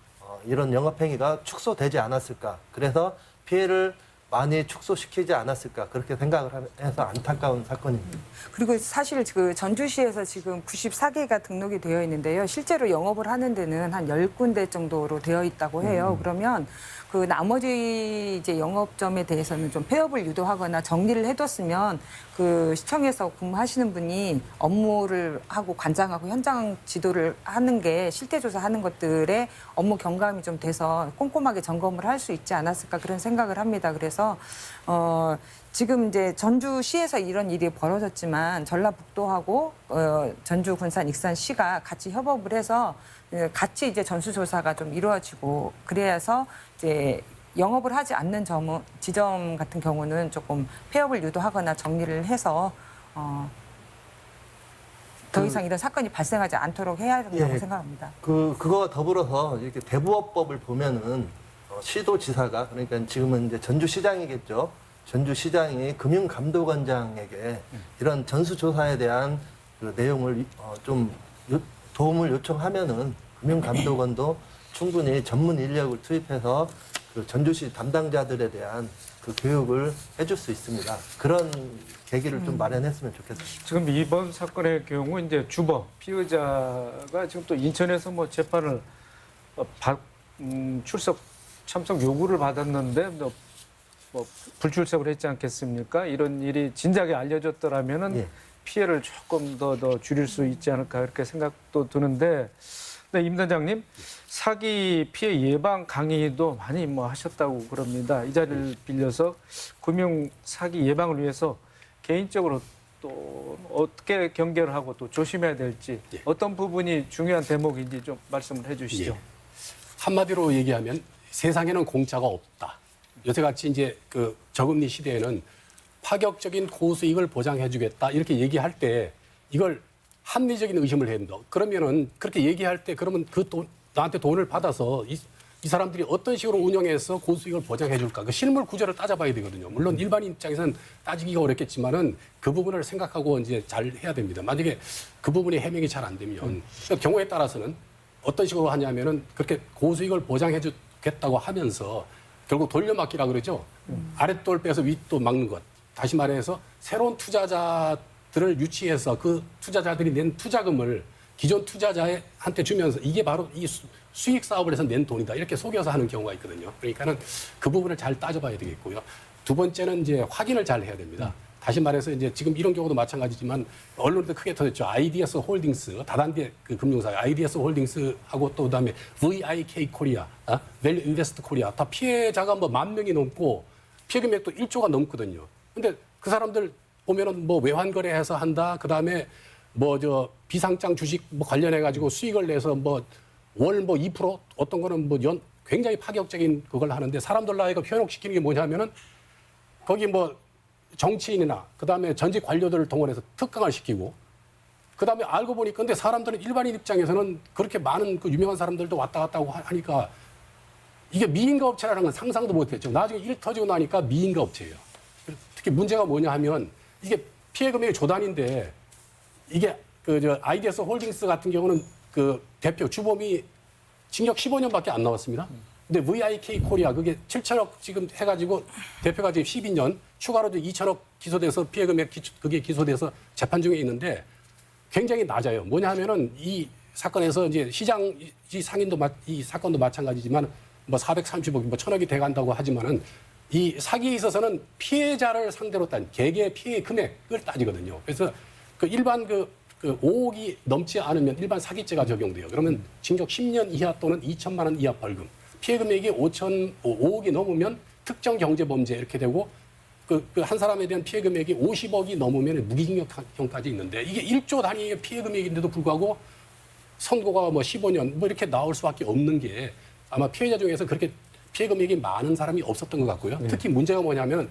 이런 영업 행위가 축소되지 않았을까? 그래서 피해를 많이 축소시키지 않았을까 그렇게 생각을 해서 안타까운 사건입니다. 그리고 사실 그 전주시에서 지금 94개가 등록이 되어 있는데요. 실제로 영업을 하는 데는 한 10군데 정도로 되어 있다고 해요. 그러면 그 나머지 이제 영업점에 대해서는 좀 폐업을 유도하거나 정리를 해뒀으면 그 시청에서 근무하시는 분이 업무를 하고 관장하고 현장 지도를 하는 게 실태 조사하는 것들에 업무 경감이 좀 돼서 꼼꼼하게 점검을 할 수 있지 않았을까 그런 생각을 합니다. 그래서 지금 이제 전주시에서 이런 일이 벌어졌지만 전라북도하고 전주, 군산, 익산시가 같이 협업을 해서 같이 이제 전수조사가 좀 이루어지고 그래서 이제 영업을 하지 않는 지점 같은 경우는 조금 폐업을 유도하거나 정리를 해서 더 이상 이런 사건이 발생하지 않도록 해야 된다고 생각합니다. 그거와 더불어서 이렇게 대부업법을 보면은 시도지사가 그러니까 지금은 이제 전주시장이겠죠. 전주시장이 금융감독원장에게 이런 전수조사에 대한 그 내용을 좀 도움을 요청하면은 금융감독원도 충분히 전문 인력을 투입해서 그 전주시 담당자들에 대한 그 교육을 해줄 수 있습니다. 그런 계기를 좀 마련했으면 좋겠습니다. 지금 이번 사건의 경우 이제 주범 피의자가 지금 또 인천에서 뭐 재판을 참석 요구를 받았는데 뭐 불출석을 했지 않겠습니까? 이런 일이 진작에 알려졌더라면은 예. 피해를 조금 더 줄일 수 있지 않을까 이렇게 생각도 드는데, 네, 임 단장님 사기 피해 예방 강의도 많이 뭐 하셨다고 그럽니다. 이 자리를 빌려서 금융 사기 예방을 위해서 개인적으로 또 어떻게 경계를 하고 또 조심해야 될지 예. 어떤 부분이 중요한 대목인지 좀 말씀을 해주시죠. 예. 한마디로 얘기하면 세상에는 공짜가 없다. 요새같이 이제 그 저금리 시대에는 파격적인 고수익을 보장해주겠다 이렇게 얘기할 때 이걸 합리적인 의심을 해야 된다. 그러면은 그렇게 얘기할 때 그러면 그 돈 나한테 돈을 받아서 이 사람들이 어떤 식으로 운영해서 고수익을 보장해줄까? 그 실물 구조를 따져봐야 되거든요. 물론 일반인 입장에서는 따지기가 어렵겠지만은 그 부분을 생각하고 이제 잘 해야 됩니다. 만약에 그 부분이 해명이 잘 안 되면 경우에 따라서는 어떤 식으로 하냐면은 그렇게 고수익을 보장해주겠다고 하면서 결국 돌려막기라 그러죠. 아랫돌 빼서 윗돌 막는 것. 다시 말해서 새로운 투자자들을 유치해서 그 투자자들이 낸 투자금을 기존 투자자한테 주면서 이게 바로 이 수익 사업을 해서 낸 돈이다. 이렇게 속여서 하는 경우가 있거든요. 그러니까는 그 부분을 잘 따져봐야 되겠고요. 두 번째는 이제 확인을 잘 해야 됩니다. 다시 말해서 이제 지금 이런 경우도 마찬가지지만 언론에도 크게 터졌죠. IDS 홀딩스, 다단계 그 금융사 IDS 홀딩스하고 또 그다음에 VIK 코리아, 밸류 인베스트 코리아 다 피해자가 뭐 10,000명이 넘고 피해 금액도 1조가 넘거든요. 근데 그 사람들 보면은 뭐 외환 거래해서 한다. 그다음에 뭐 저 비상장 주식 뭐 관련해 가지고 수익을 내서 뭐 월 뭐 2% 어떤 거는 뭐 굉장히 파격적인 그걸 하는데 사람들 나이가 현혹시키는 게 뭐냐면은 거기 뭐 정치인이나 그다음에 전직 관료들을 동원해서 특강을 시키고 그다음에 알고 보니까 근데 사람들은 일반인 입장에서는 그렇게 많은 그 유명한 사람들도 왔다 갔다 하고 하니까 이게 미인가 업체라는 건 상상도 못했죠. 나중에 일 터지고 나니까 미인가 업체예요. 특히 문제가 뭐냐 하면 이게 피해 금액이 조단인데 이게 그 아이디어스 홀딩스 같은 경우는 그 대표 주범이 징역 15년밖에 안 나왔습니다. 근데 VIK 코리아 그게 7천억 지금 해가지고 대표가 지금 12년 추가로 2천억 기소돼서 피해 금액 그게 기소돼서 재판 중에 있는데 굉장히 낮아요. 뭐냐 하면은 이 사건에서 이제 시장 이 상인도 이 사건도 마찬가지지만 뭐 430억 뭐 1,000억이 돼간다고 하지만은 이 사기에 있어서는 피해자를 상대로 딴 개개 피해 금액을 따지거든요. 그래서 그 일반 그 5억이 넘지 않으면 일반 사기죄가 적용돼요. 그러면 징역 10년 이하 또는 2천만 원 이하 벌금. 피해 금액이 5억이 넘으면 특정 경제 범죄 이렇게 되고 그 한 사람에 대한 피해 금액이 50억이 넘으면 무기징역형까지 있는데 이게 1조 단위의 피해 금액인데도 불구하고 선고가 뭐 15년 뭐 이렇게 나올 수밖에 없는 게 아마 피해자 중에서 그렇게 피해 금액이 많은 사람이 없었던 것 같고요. 특히 문제가 뭐냐면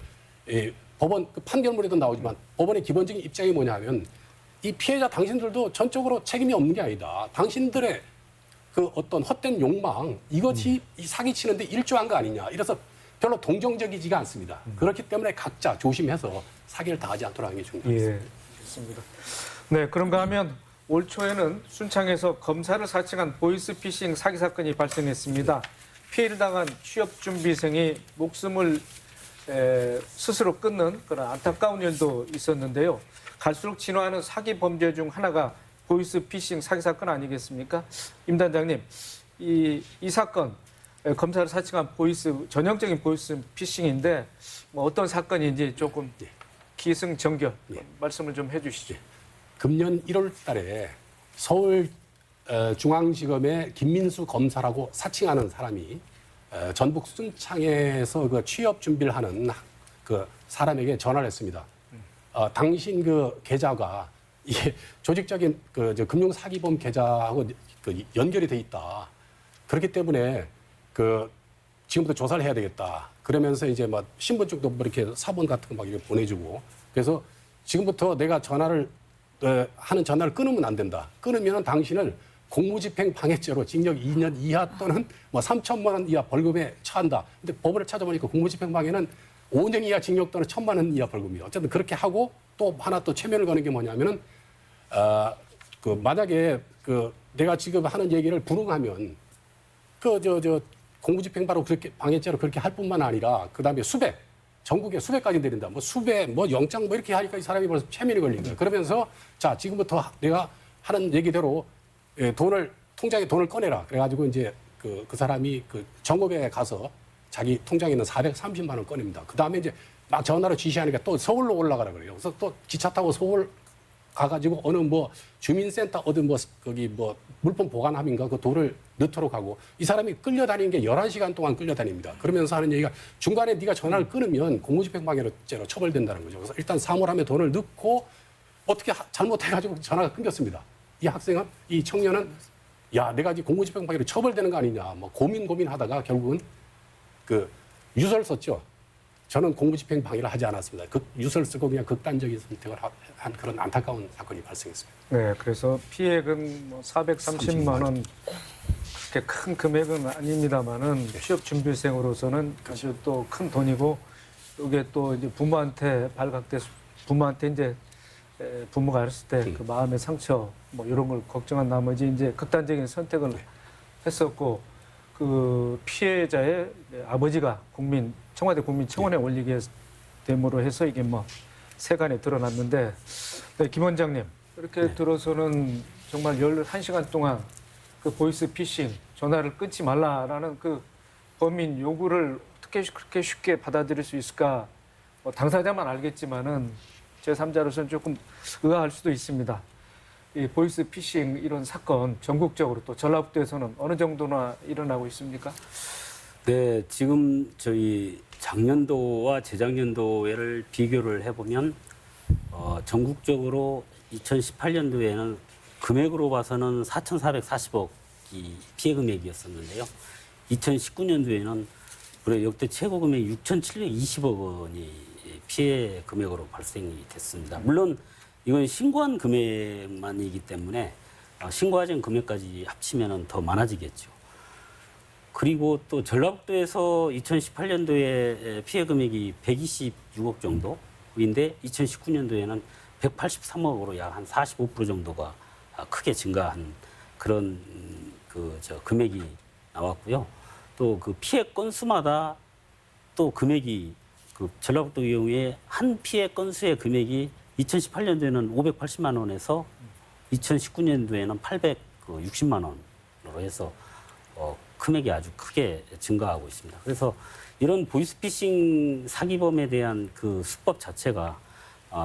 법원 그 판결문에도 나오지만 법원의 기본적인 입장이 뭐냐면 이 피해자 당신들도 전적으로 책임이 없는 게 아니다. 당신들의 그 어떤 헛된 욕망 이것이 이 사기치는데 일조한 거 아니냐. 이래서 별로 동정적이지가 않습니다. 그렇기 때문에 각자 조심해서 사기를 당하지 않도록 하는 게 중요합니다. 예, 좋습니다. 네, 그런가 하면 올 초에는 순창에서 검사를 사칭한 보이스피싱 사기 사건이 발생했습니다. 피해를 당한 취업준비생이 목숨을 스스로 끊는 그런 안타까운 일도 있었는데요. 갈수록 진화하는 사기 범죄 중 하나가 보이스피싱 사기 사건 아니겠습니까? 임 단장님, 이 사건 검사를 사칭한 전형적인 보이스피싱인데 뭐 어떤 사건인지 조금 기승전결 말씀을 좀 해주시죠. 금년 1월 달에 서울 중앙지검의 김민수 검사라고 사칭하는 사람이 전북 순창에서 그 취업 준비를 하는 그 사람에게 전화를 했습니다. 당신 그 계좌가 이게 조직적인 그 금융 사기범 계좌하고 그 연결이 돼 있다. 그렇기 때문에 그 지금부터 조사를 해야 되겠다. 그러면서 이제 막 신분증도 뭐 이렇게 사본 같은 거 막 이렇게 보내주고 그래서 지금부터 내가 전화를 하는 전화를 끊으면 안 된다. 끊으면 당신을 공무집행 방해죄로 징역 2년 이하 또는 뭐 3천만 원 이하 벌금에 처한다. 근데 법을 찾아보니까 공무집행 방해는 5년 이하 징역 또는 1,000만 원 이하 벌금이에요. 어쨌든 그렇게 하고 또 하나 또 최면을 거는 게 뭐냐면은 그 만약에 그 내가 지금 하는 얘기를 불응하면 공무집행 바로 그렇게 방해죄로 그렇게 할 뿐만 아니라 그다음에 수배 전국에 수배까지 내린다. 뭐 수배, 뭐 영장 뭐 이렇게 하니까 이 사람이 벌써 최면이 걸린 거예요. 그러면서 자 지금부터 내가 하는 얘기대로 통장에 돈을 꺼내라. 그래가지고 이제 그 사람이 그 정읍에 가서 자기 통장에 있는 430만 원 꺼냅니다. 그 다음에 이제 막 전화로 지시하니까 또 서울로 올라가라 그래요. 그래서 또 기차 타고 서울 가가지고 어느 뭐 주민센터 어디 뭐 거기 뭐 물품 보관함인가 그 돌을 넣도록 하고 이 사람이 끌려다니는 게 11시간 동안 끌려다닙니다. 그러면서 하는 얘기가 중간에 네가 전화를 끊으면 공무집행방해죄로 처벌된다는 거죠. 그래서 일단 사물함에 돈을 넣고 어떻게 잘못해가지고 전화가 끊겼습니다. 이 학생은 이 청년은 야 내가 이제 공무집행방해로 처벌되는 거 아니냐 뭐 고민하다가 결국은 그 유서를 썼죠. 저는 공무집행 방해를 하지 않았습니다. 유서를 쓰고 그냥 극단적인 선택을 한 그런 안타까운 사건이 발생했습니다. 네, 그래서 피해액은 뭐 430만 원 그렇게 큰 금액은 아닙니다만은 취업 준비생으로서는 아주 또 큰 돈이고 이게 또 이제 부모한테 발각돼서 부모한테 이제 부모가 알았을 때 그 마음의 상처 뭐 이런 걸 걱정한 나머지 이제 극단적인 선택을 했었고 그 피해자의 아버지가 청와대 국민청원에 올리게 됨으로 해서 이게 뭐 세간에 드러났는데 네, 김 원장님 이렇게 들어서는 정말 11시간 동안 그 보이스피싱 전화를 끊지 말라라는 그 범인 요구를 어떻게 그렇게 쉽게 받아들일 수 있을까? 뭐 당사자만 알겠지만은 제3자로서는 조금 의아할 수도 있습니다. 이 보이스피싱 이런 사건 전국적으로 또 전라북도에서는 어느 정도나 일어나고 있습니까? 네, 지금 저희 작년도와 재작년도를 비교를 해보면 전국적으로 2018년도에는 금액으로 봐서는 4,440억이 피해 금액이었었는데요. 2019년도에는 역대 최고 금액 6,720억 원이 피해 금액으로 발생이 됐습니다. 물론 이건 신고한 금액만이기 때문에 신고하지 않은 금액까지 합치면 더 많아지겠죠. 그리고 또 전라북도에서 2018년도에 피해 금액이 126억 정도인데 2019년도에는 183억으로 약 한 45% 정도가 크게 증가한 그런 금액이 나왔고요. 또 그 피해 건수마다 또 금액이 그 전라북도 경우에 한 피해 건수의 금액이 2018년도에는 580만 원에서 2019년도에는 860만 원으로 해서 금액이 아주 크게 증가하고 있습니다. 그래서 이런 보이스피싱 사기범에 대한 그 수법 자체가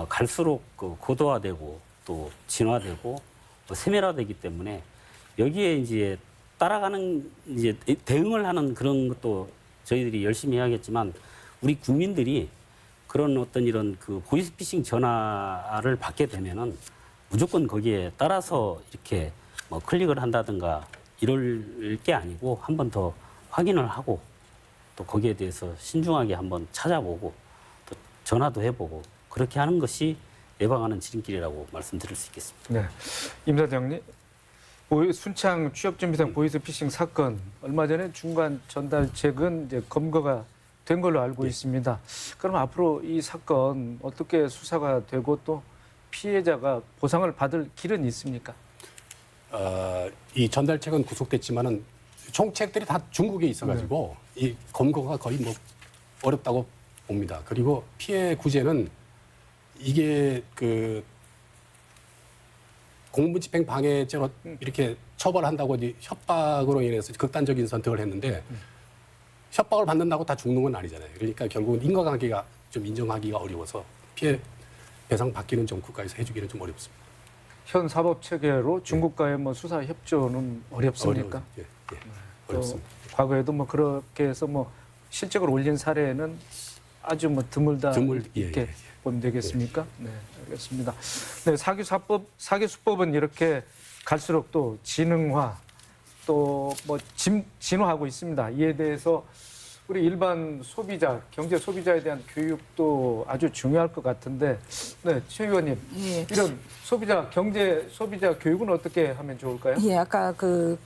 갈수록 그 고도화되고 또 진화되고 또 세밀화되기 때문에 여기에 이제 따라가는 이제 대응을 하는 그런 것도 저희들이 열심히 해야겠지만 우리 국민들이 그런 어떤 이런 그 보이스피싱 전화를 받게 되면은 무조건 거기에 따라서 이렇게 뭐 클릭을 한다든가 이럴 게 아니고 한 번 더 확인을 하고 또 거기에 대해서 신중하게 한번 찾아보고 또 전화도 해보고 그렇게 하는 것이 예방하는 지름길이라고 말씀드릴 수 있겠습니다. 네, 임 사장님, 순창 취업준비생 보이스피싱 사건 얼마 전에 중간 전달책은 이제 검거가 된 걸로 알고 있습니다. 그럼 앞으로 이 사건 어떻게 수사가 되고 또 피해자가 보상을 받을 길은 있습니까? 이 전달책은 구속됐지만은 총책들이 다 중국에 있어가지고 이 검거가 거의 뭐 어렵다고 봅니다. 그리고 피해 구제는 이게 그 공무집행 방해죄로 이렇게 처벌한다고 이제 협박으로 인해서 극단적인 선택을 했는데 협박을 받는다고 다 죽는 건 아니잖아요. 그러니까 결국은 인과관계가 좀 인정하기가 어려워서 피해 배상 받기는 좀 국가에서 해주기는 좀 어렵습니다. 현 사법 체계로 중국과의 뭐 수사 협조는 어렵습니까? 예, 어렵습니다. 과거에도 뭐 그렇게 해서 뭐 실적을 올린 사례는 아주 뭐 드물다 이렇게 보면 되겠습니까? 네, 알겠습니다. 네, 사기수법은 이렇게 갈수록 또 지능화 또 뭐 진화하고 있습니다. 이에 대해서 우리 일반 소비자, 경제 소비자에 대한 교육도 아주 중요할 것 같은데, 네, 최 의원님, 예. 이런 경제 소비자 교육은 어떻게 하면 좋을까요? 예, 아까 그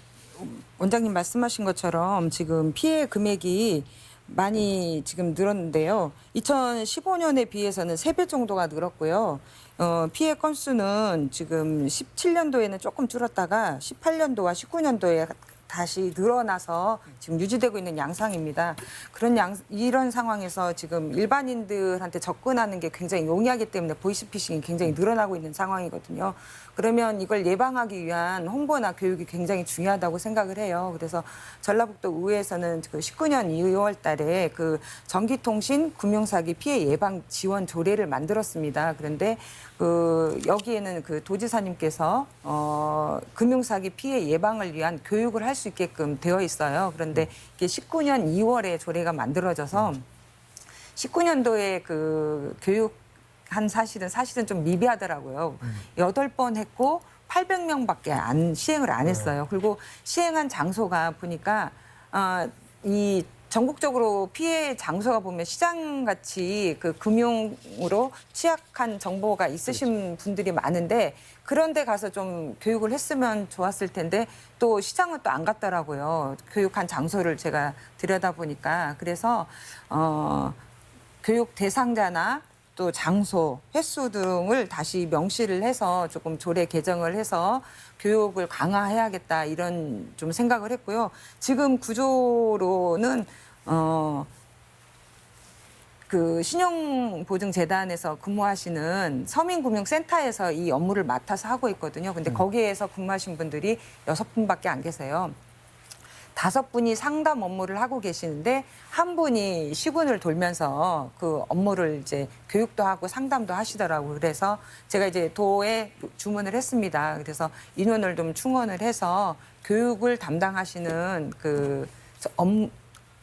원장님 말씀하신 것처럼 지금 피해 금액이 많이 지금 늘었는데요. 2015년에 비해서는 3배 정도가 늘었고요. 피해 건수는 지금 17년도에는 조금 줄었다가 18년도와 19년도에 다시 늘어나서 지금 유지되고 있는 양상입니다. 이런 상황에서 지금 일반인들한테 접근하는 게 굉장히 용이하기 때문에 보이스피싱이 굉장히 늘어나고 있는 상황이거든요. 그러면 이걸 예방하기 위한 홍보나 교육이 굉장히 중요하다고 생각을 해요. 그래서 전라북도 의회에서는 그 19년 2월 달에 그 전기통신 금융사기 피해 예방 지원 조례를 만들었습니다. 그런데 여기에는 그 도지사님께서 금융사기 피해 예방을 위한 교육을 할 수 있게끔 되어 있어요. 그런데 이게 19년 2월에 조례가 만들어져서 19년도에 그 교육한 사실은 좀 미비하더라고요. 8번 했고 800명밖에 시행을 안 했어요. 그리고 시행한 장소가 보니까 이 전국적으로 피해 장소가 보면 시장같이 그 금융으로 취약한 정보가 있으신 분들이 많은데 그런 데 가서 좀 교육을 했으면 좋았을 텐데 또 시장은 또 안 갔더라고요. 교육한 장소를 제가 들여다보니까. 그래서 교육 대상자나 또 장소, 횟수 등을 다시 명시를 해서 조금 조례 개정을 해서 교육을 강화해야겠다 이런 좀 생각을 했고요. 지금 구조로는 그 신용보증재단에서 근무하시는 서민금융센터에서 이 업무를 맡아서 하고 있거든요. 근데 거기에서 근무하신 분들이 6분밖에 안 계세요. 5분이 상담 업무를 하고 계시는데 한 분이 시군을 돌면서 그 업무를 이제 교육도 하고 상담도 하시더라고요. 그래서 제가 이제 도에 주문을 했습니다. 그래서 인원을 좀 충원을 해서 교육을 담당하시는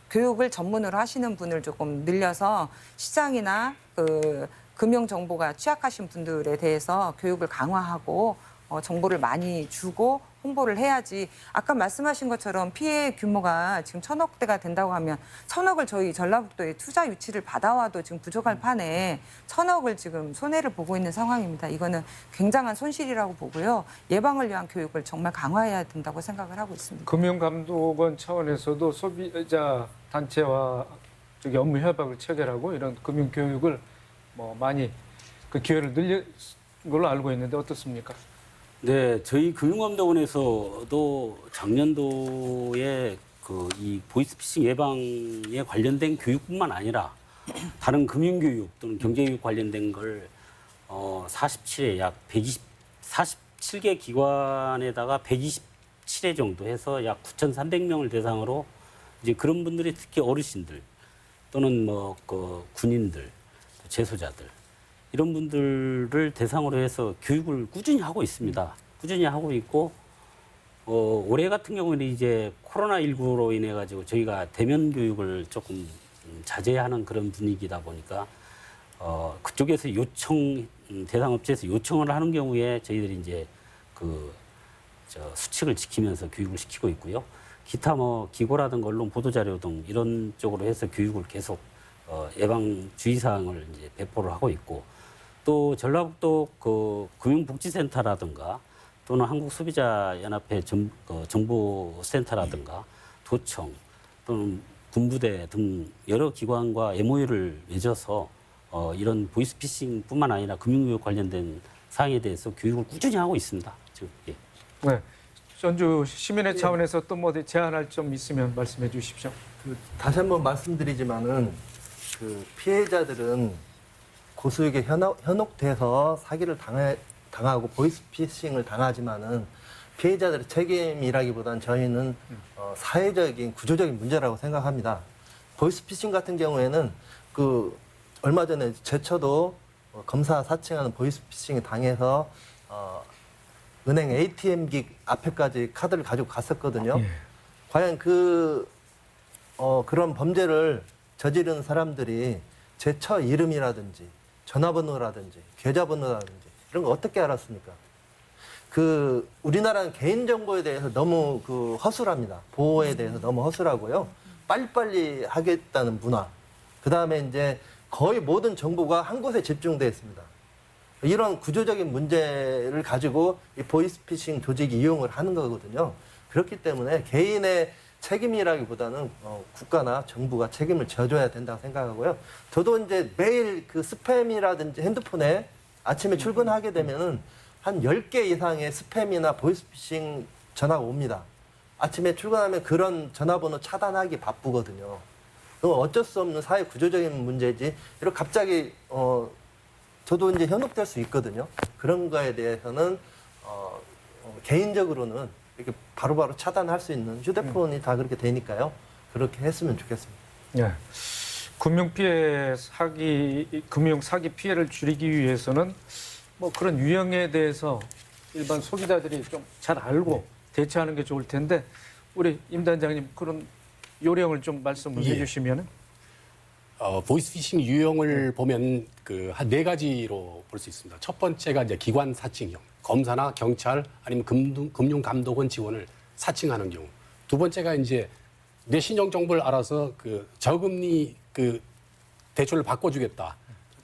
교육을 전문으로 하시는 분을 조금 늘려서 시장이나 그 금융 정보가 취약하신 분들에 대해서 교육을 강화하고 정보를 많이 주고 홍보를 해야지. 아까 말씀하신 것처럼 피해 규모가 지금 1,000억대가 된다고 하면 1,000억을 저희 전라북도에 투자 유치를 받아와도 지금 부족할 판에 1,000억을 지금 손해를 보고 있는 상황입니다. 이거는 굉장한 손실이라고 보고요. 예방을 위한 교육을 정말 강화해야 된다고 생각을 하고 있습니다. 금융감독원 차원에서도 소비자 단체와 저기 업무 협약을 체결하고 이런 금융 교육을 뭐 많이 그 기회를 늘린 걸로 알고 있는데 어떻습니까? 네, 저희 금융감독원에서도 작년도에 그 이 보이스피싱 예방에 관련된 교육뿐만 아니라 다른 금융교육 또는 경제교육 관련된 걸 47회 약 47개 기관에다가 127회 정도 해서 약 9,300명을 대상으로 이제 그런 분들이 특히 어르신들 또는 뭐 그 군인들, 재소자들 이런 분들을 대상으로 해서 교육을 꾸준히 하고 있습니다. 꾸준히 하고 있고 올해 같은 경우는 이제 코로나19로 인해 가지고 저희가 대면 교육을 조금 자제하는 그런 분위기다 보니까 그쪽에서 대상 업체에서 요청을 하는 경우에 저희들이 이제 수칙을 지키면서 교육을 시키고 있고요. 기타 뭐 기고라든가 언론 보도자료 등 이런 쪽으로 해서 교육을 계속 예방 주의사항을 이제 배포를 하고 있고 또 전라북도 그 금융복지센터라든가 또는 한국소비자연합회 정보센터라든가 도청 또는 군부대 등 여러 기관과 MOU를 맺어서 이런 보이스피싱뿐만 아니라 금융교육 관련된 사항에 대해서 교육을 꾸준히 하고 있습니다. 지금. 예. 네. 전주 시민회 차원에서 또 뭐 제안할 점 있으면 말씀해 주십시오. 다시 한번 말씀드리지만은 그 피해자들은 고수익에 현혹돼서 사기를 당하고 보이스피싱을 당하지만은 피해자들의 책임이라기보다는 저희는 사회적인 구조적인 문제라고 생각합니다. 보이스피싱 같은 경우에는 그 얼마 전에 제처도 검사 사칭하는 보이스피싱이 당해서 은행 ATM기 앞에까지 카드를 가지고 갔었거든요. 예. 과연 그런 범죄를 저지르는 사람들이 제 처 이름이라든지 전화번호라든지 계좌번호라든지 이런 거 어떻게 알았습니까? 우리나라는 개인정보에 대해서 너무 허술합니다. 보호에 대해서 너무 허술하고요. 빨리빨리 하겠다는 문화. 그 다음에 이제 거의 모든 정보가 한 곳에 집중되어 있습니다. 이런 구조적인 문제를 가지고 이 보이스피싱 조직이 이용을 하는 거거든요. 그렇기 때문에 개인의 책임이라기보다는 국가나 정부가 책임을 져줘야 된다고 생각하고요. 저도 이제 매일 그 스팸이라든지 핸드폰에 아침에 출근하게 되면은 한 10개 이상의 스팸이나 보이스피싱 전화가 옵니다. 아침에 출근하면 그런 전화번호 차단하기 바쁘거든요. 그건 어쩔 수 없는 사회 구조적인 문제지. 이렇게 갑자기 저도 이제 현혹될 수 있거든요. 그런 거에 대해서는 개인적으로는 이렇게 바로바로 차단할 수 있는 휴대폰이 다 그렇게 되니까요. 그렇게 했으면 좋겠습니다. 네. 금융 사기 피해를 줄이기 위해서는 뭐 그런 유형에 대해서 일반 소비자들이 좀 잘 알고 대처하는 게 좋을 텐데 우리 임 단장님 그런 요령을 좀 말씀을 해주시면은. 보이스피싱 유형을 보면 한 4가지로 볼 수 있습니다. 첫 번째가 이제 기관 사칭형, 검사나 경찰 아니면 금융감독원 직원을 사칭하는 경우. 두 번째가 이제 내 신용 정보를 알아서 저금리 대출을 바꿔주겠다,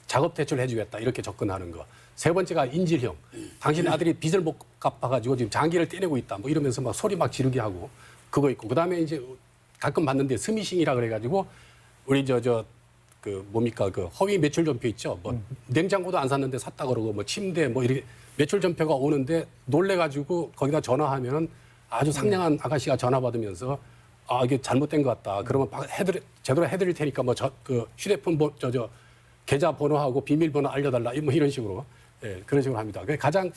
작업 대출을 해주겠다 이렇게 접근하는 거. 세 번째가 인질형. 당신 아들이 빚을 못 갚아가지고 지금 장기를 떼내고 있다. 뭐 이러면서 막 소리 막 지르게 하고 그거 있고. 그다음에 이제 가끔 봤는데 스미싱이라 그래가지고 우리 허위 매출 전표 있죠. 뭐 냉장고도 안 샀는데 샀다 그러고 뭐 침대 뭐 이렇게 매출 전표가 오는데 놀래가지고 거기다 전화하면 아주 상냥한 아가씨가 전화 받으면서 이게 잘못된 것 같다. 그러면 제대로 해드릴 테니까 뭐 휴대폰 계좌 번호하고 비밀번호 알려달라. 뭐 이런 식으로 그런 식으로 합니다. 가장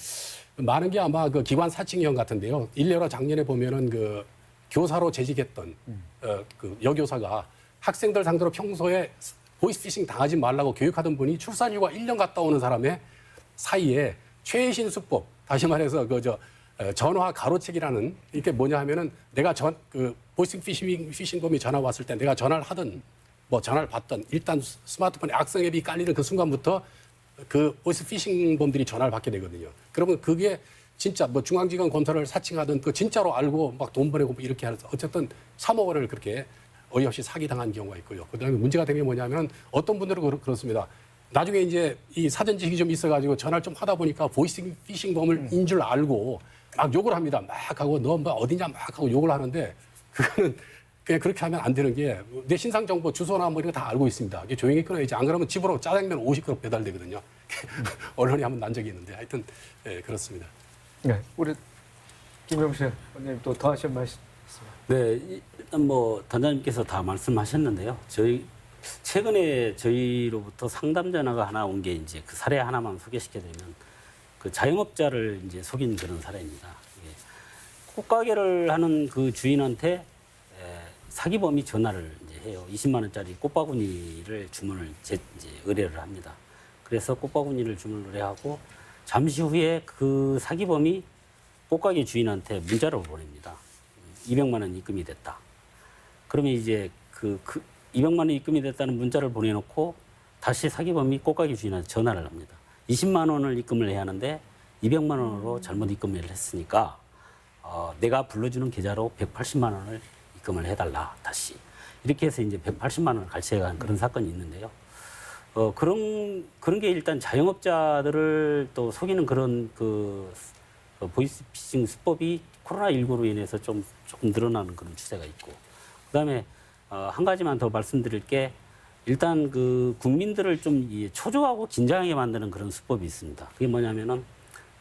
많은 게 아마 기관 사칭형 같은데요. 일례로 작년에 보면은 교사로 재직했던 여교사가 학생들 상대로 평소에 보이스피싱 당하지 말라고 교육하던 분이 출산휴가 1년 갔다 오는 사람의 사이에 최신 수법, 다시 말해서 전화 가로채기라는 이게 뭐냐 하면은 내가 보이스피싱범이 전화 왔을 때 내가 전화를 하든 뭐 전화를 받든 일단 스마트폰에 악성 앱이 깔리는 그 순간부터 보이스피싱범들이 전화를 받게 되거든요. 그러면 그게 진짜 뭐 중앙지검 검사를 사칭하든 그 진짜로 알고 막 돈 보내고 뭐 이렇게 해서 어쨌든 3억 원을 그렇게 어이없이 사기당한 경우가 있고요. 그다음에 문제가 된 게 뭐냐면 어떤 분들은 그렇습니다. 나중에 이제 이 사전 지식이 좀 있어가지고 전화를 좀 하다 보니까 보이스피싱범인 줄 알고 막 욕을 합니다. 막 하고 너 뭐 어디냐 막 하고 욕을 하는데 그거는 그냥 그렇게 하면 안 되는 게 내 신상 정보 주소나 뭐 이런 거 다 알고 있습니다. 이게 조용히 끊어야지. 안 그러면 집으로 짜장면 50그릇 배달되거든요. 언론에 한번 난 적이 있는데 하여튼 예, 그렇습니다. 네, 우리 김영실 원장님 또 더 하실 말씀. 네, 일단 뭐 단장님께서 다 말씀하셨는데요. 최근에 저희로부터 상담 전화가 하나 온 게 이제 그 사례 하나만 소개시켜드리면 그 자영업자를 이제 속인 그런 사례입니다. 이게 꽃가게를 하는 그 주인한테 사기범이 전화를 이제 해요. 20만 원짜리 꽃바구니를 주문을 이제 의뢰를 합니다. 그래서 꽃바구니를 주문을 의뢰하고 잠시 후에 그 사기범이 꽃가게 주인한테 문자를 보냅니다. 200만 원 입금이 됐다. 그러면 이제 그 200만 원 입금이 됐다는 문자를 보내놓고 다시 사기범이 꽃가게 주인한테 전화를 합니다. 20만 원을 입금을 해야 하는데 200만 원으로 잘못 입금을 했으니까 내가 불러주는 계좌로 180만 원을 입금을 해달라 다시. 이렇게 해서 이제 180만 원을 갈취해간 그런 사건이 있는데요. 그런 게 일단 자영업자들을 또 속이는 그런 보이스피싱 수법이 코로나19로 인해서 조금 늘어나는 그런 추세가 있고, 그다음에 한 가지만 더 말씀드릴 게 일단 그 국민들을 좀 초조하고 긴장하게 만드는 그런 수법이 있습니다. 그게 뭐냐면은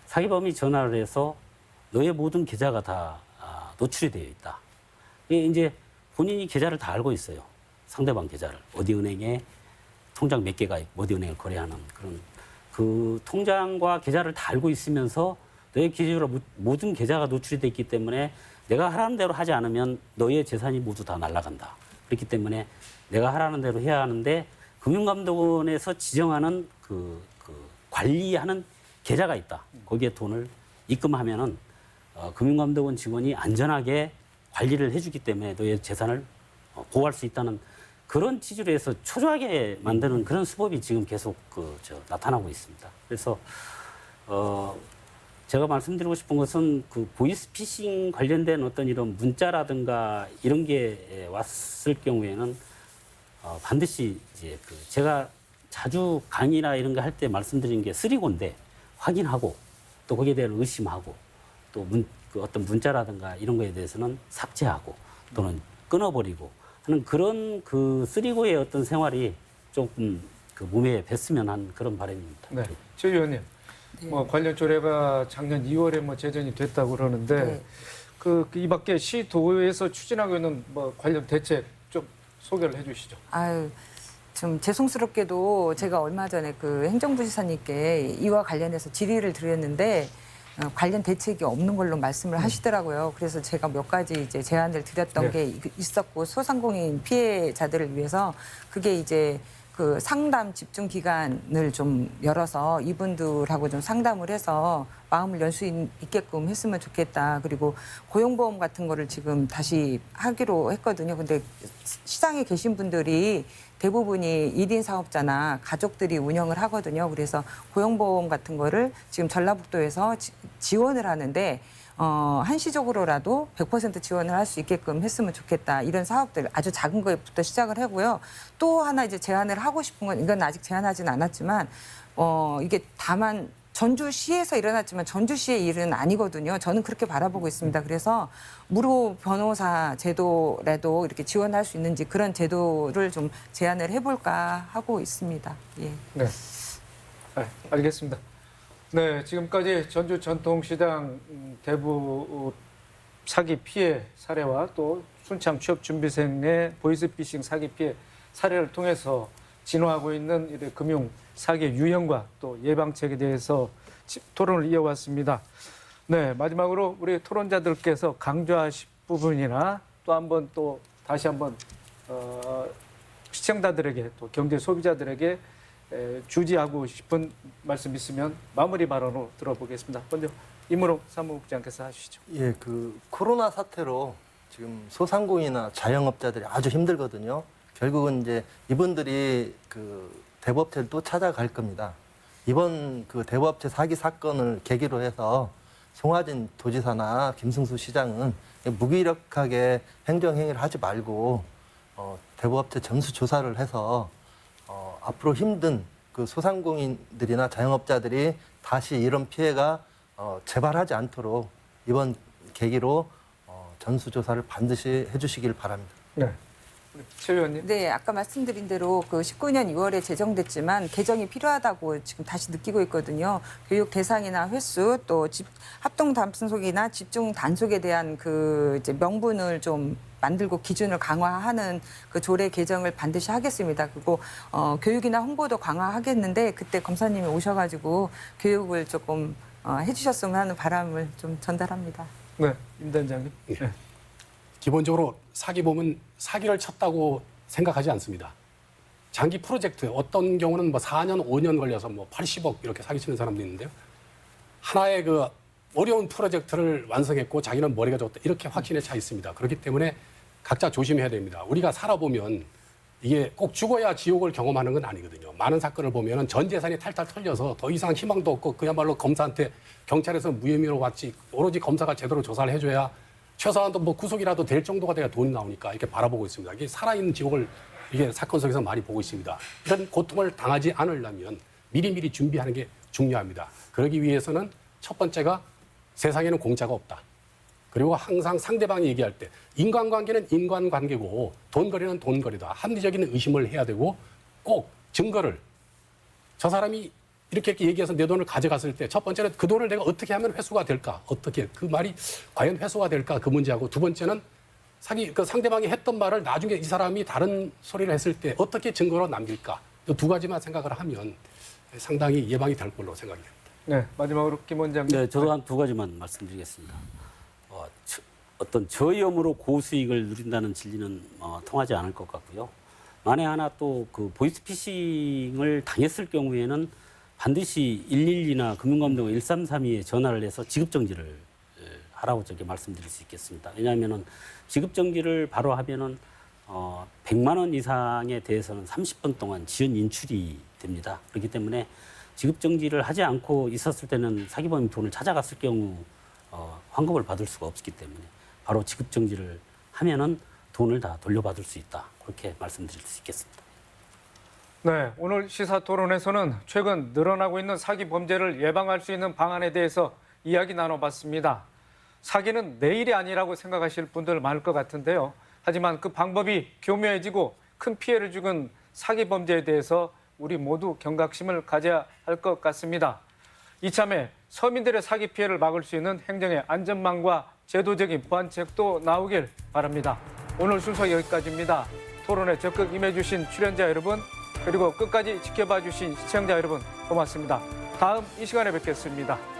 사기범이 전화를 해서 너의 모든 계좌가 다 노출이 되어 있다. 이게 이제 본인이 계좌를 다 알고 있어요. 상대방 계좌를 어디 은행에 통장 몇 개가 있고 어디 은행을 거래하는 그런 그 통장과 계좌를 다 알고 있으면서 너의 계좌로 모든 계좌가 노출이 돼 있기 때문에 내가 하라는 대로 하지 않으면 너의 재산이 모두 다 날아간다. 그렇기 때문에 내가 하라는 대로 해야 하는데 금융감독원에서 지정하는 그 관리하는 계좌가 있다. 거기에 돈을 입금하면은 금융감독원 직원이 안전하게 관리를 해주기 때문에 너의 재산을 보호할 수 있다는 그런 취지로 해서 초조하게 만드는 그런 수법이 지금 계속 나타나고 있습니다. 그래서 제가 말씀드리고 싶은 것은 그 보이스피싱 관련된 어떤 이런 문자라든가 이런 게 왔을 경우에는 반드시 이제 제가 자주 강의나 이런 거 할 때 말씀드린 게 쓰리고인데 확인하고 또 거기에 대한 의심하고 또 어떤 문자라든가 이런 거에 대해서는 삭제하고 또는 끊어버리고 하는 그런 그 쓰리고의 어떤 생활이 조금 그 몸에 뱄으면 한 그런 바람입니다. 네, 최 의원님. 뭐 관련 조례가 작년 2월에 뭐 제정이 됐다고 그러는데 네. 이 밖에 시도에서 추진하고 있는 뭐 관련 대책 좀 소개를 해주시죠. 아유, 좀 죄송스럽게도 제가 얼마 전에 그 행정부지사님께 이와 관련해서 질의를 드렸는데 관련 대책이 없는 걸로 말씀을 하시더라고요. 그래서 제가 몇 가지 이제 제안을 드렸던 게 있었고 소상공인 피해자들을 위해서 그게 이제 그 상담 집중 기간을 좀 열어서 이분들하고 좀 상담을 해서 마음을 열 수 있게끔 했으면 좋겠다. 그리고 고용보험 같은 거를 지금 다시 하기로 했거든요. 근데 시장에 계신 분들이 대부분이 1인 사업자나 가족들이 운영을 하거든요. 그래서 고용보험 같은 거를 지금 전라북도에서 지원을 하는데 한시적으로라도 100% 지원을 할 수 있게끔 했으면 좋겠다. 이런 사업들 아주 작은 것부터 시작을 하고요. 또 하나 이제 제안을 하고 싶은 건 이건 아직 제안하지는 않았지만 이게 다만 전주시에서 일어났지만 전주시의 일은 아니거든요. 저는 그렇게 바라보고 있습니다. 그래서 무료 변호사 제도라도 이렇게 지원할 수 있는지 그런 제도를 좀 제안을 해볼까 하고 있습니다. 예. 네, 알겠습니다. 네, 지금까지 전주 전통시장 대부 사기 피해 사례와 또 순창 취업 준비생의 보이스피싱 사기 피해 사례를 통해서 진화하고 있는 이런 금융 사기의 유형과 또 예방책에 대해서 토론을 이어왔습니다. 네, 마지막으로 우리 토론자들께서 강조하실 부분이나 또 한번 또 다시 한번 시청자들에게 또 경제 소비자들에게 주지하고 싶은 말씀 있으면 마무리 발언으로 들어보겠습니다. 먼저 임은옥 사무국장께서 하시죠. 예, 그 코로나 사태로 지금 소상공인이나 자영업자들이 아주 힘들거든요. 결국은 이제 이분들이 그 대부업체를 또 찾아갈 겁니다. 이번 그 대부업체 사기 사건을 계기로 해서 송하진 도지사나 김승수 시장은 무기력하게 행정행위를 하지 말고 대부업체 전수조사를 해서 앞으로 힘든 그 소상공인들이나 자영업자들이 다시 이런 피해가 재발하지 않도록 이번 계기로 전수조사를 반드시 해주시길 바랍니다. 네. 최 의원님. 네, 아까 말씀드린 대로 그 19년 2월에 제정됐지만 개정이 필요하다고 지금 다시 느끼고 있거든요. 교육 대상이나 횟수 또 합동 단속이나 집중 단속에 대한 그 이제 명분을 좀 만들고 기준을 강화하는 그 조례 개정을 반드시 하겠습니다. 그리고 교육이나 홍보도 강화하겠는데 그때 검사님이 오셔가지고 교육을 조금 해주셨으면 하는 바람을 좀 전달합니다. 네, 임 단장님. 네. 기본적으로 사기 보면 사기를 쳤다고 생각하지 않습니다. 장기 프로젝트 어떤 경우는 뭐 4년, 5년 걸려서 뭐 80억 이렇게 사기치는 사람도 있는데요. 하나의 그 어려운 프로젝트를 완성했고 자기는 머리가 좋다 이렇게 확신에 차 있습니다. 그렇기 때문에 각자 조심해야 됩니다. 우리가 살아보면 이게 꼭 죽어야 지옥을 경험하는 건 아니거든요. 많은 사건을 보면 전 재산이 탈탈 털려서 더 이상 희망도 없고 그야말로 검사한테 경찰에서 무혐의로 왔지 오로지 검사가 제대로 조사를 해줘야 최소한도 뭐 구속이라도 될 정도가 돼야 돈이 나오니까 이렇게 바라보고 있습니다. 이게 살아있는 지옥을 이게 사건 속에서 많이 보고 있습니다. 이런 고통을 당하지 않으려면 미리미리 준비하는 게 중요합니다. 그러기 위해서는 첫 번째가 세상에는 공짜가 없다. 그리고 항상 상대방이 얘기할 때 인간관계는 인간관계고 돈거래는 돈거래다. 합리적인 의심을 해야 되고 꼭 증거를 저 사람이 이렇게 얘기해서 내 돈을 가져갔을 때 첫 번째는 그 돈을 내가 어떻게 하면 회수가 될까? 어떻게 그 말이 과연 회수가 될까? 그 문제하고 두 번째는 그 상대방이 했던 말을 나중에 이 사람이 다른 소리를 했을 때 어떻게 증거로 남길까? 이 두 가지만 생각을 하면 상당히 예방이 될 걸로 생각이 됩니다. 네, 마지막으로 김 원장님. 네, 저도 한 두 가지만 말씀드리겠습니다. 어떤 저염으로 고수익을 누린다는 진리는 통하지 않을 것 같고요. 만에 하나 또 그 보이스피싱을 당했을 경우에는 반드시 112나 금융감독원 1332에 전화를 해서 지급정지를 하라고 저렇게 말씀드릴 수 있겠습니다. 왜냐하면은 지급정지를 바로 하면은 100만 원 이상에 대해서는 30분 동안 지연 인출이 됩니다. 그렇기 때문에 지급정지를 하지 않고 있었을 때는 사기범이 돈을 찾아갔을 경우 환급을 받을 수가 없기 때문에 바로 지급정지를 하면은 돈을 다 돌려받을 수 있다. 그렇게 말씀드릴 수 있겠습니다. 네, 오늘 시사토론에서는 최근 늘어나고 있는 사기 범죄를 예방할 수 있는 방안에 대해서 이야기 나눠봤습니다. 사기는 내일이 아니라고 생각하실 분들 많을 것 같은데요. 하지만 그 방법이 교묘해지고 큰 피해를 주는 사기 범죄에 대해서 우리 모두 경각심을 가져야 할 것 같습니다. 이참에 서민들의 사기 피해를 막을 수 있는 행정의 안전망과 제도적인 보완책도 나오길 바랍니다. 오늘 순서 여기까지입니다. 토론에 적극 임해주신 출연자 여러분, 그리고 끝까지 지켜봐 주신 시청자 여러분 고맙습니다. 다음 이 시간에 뵙겠습니다.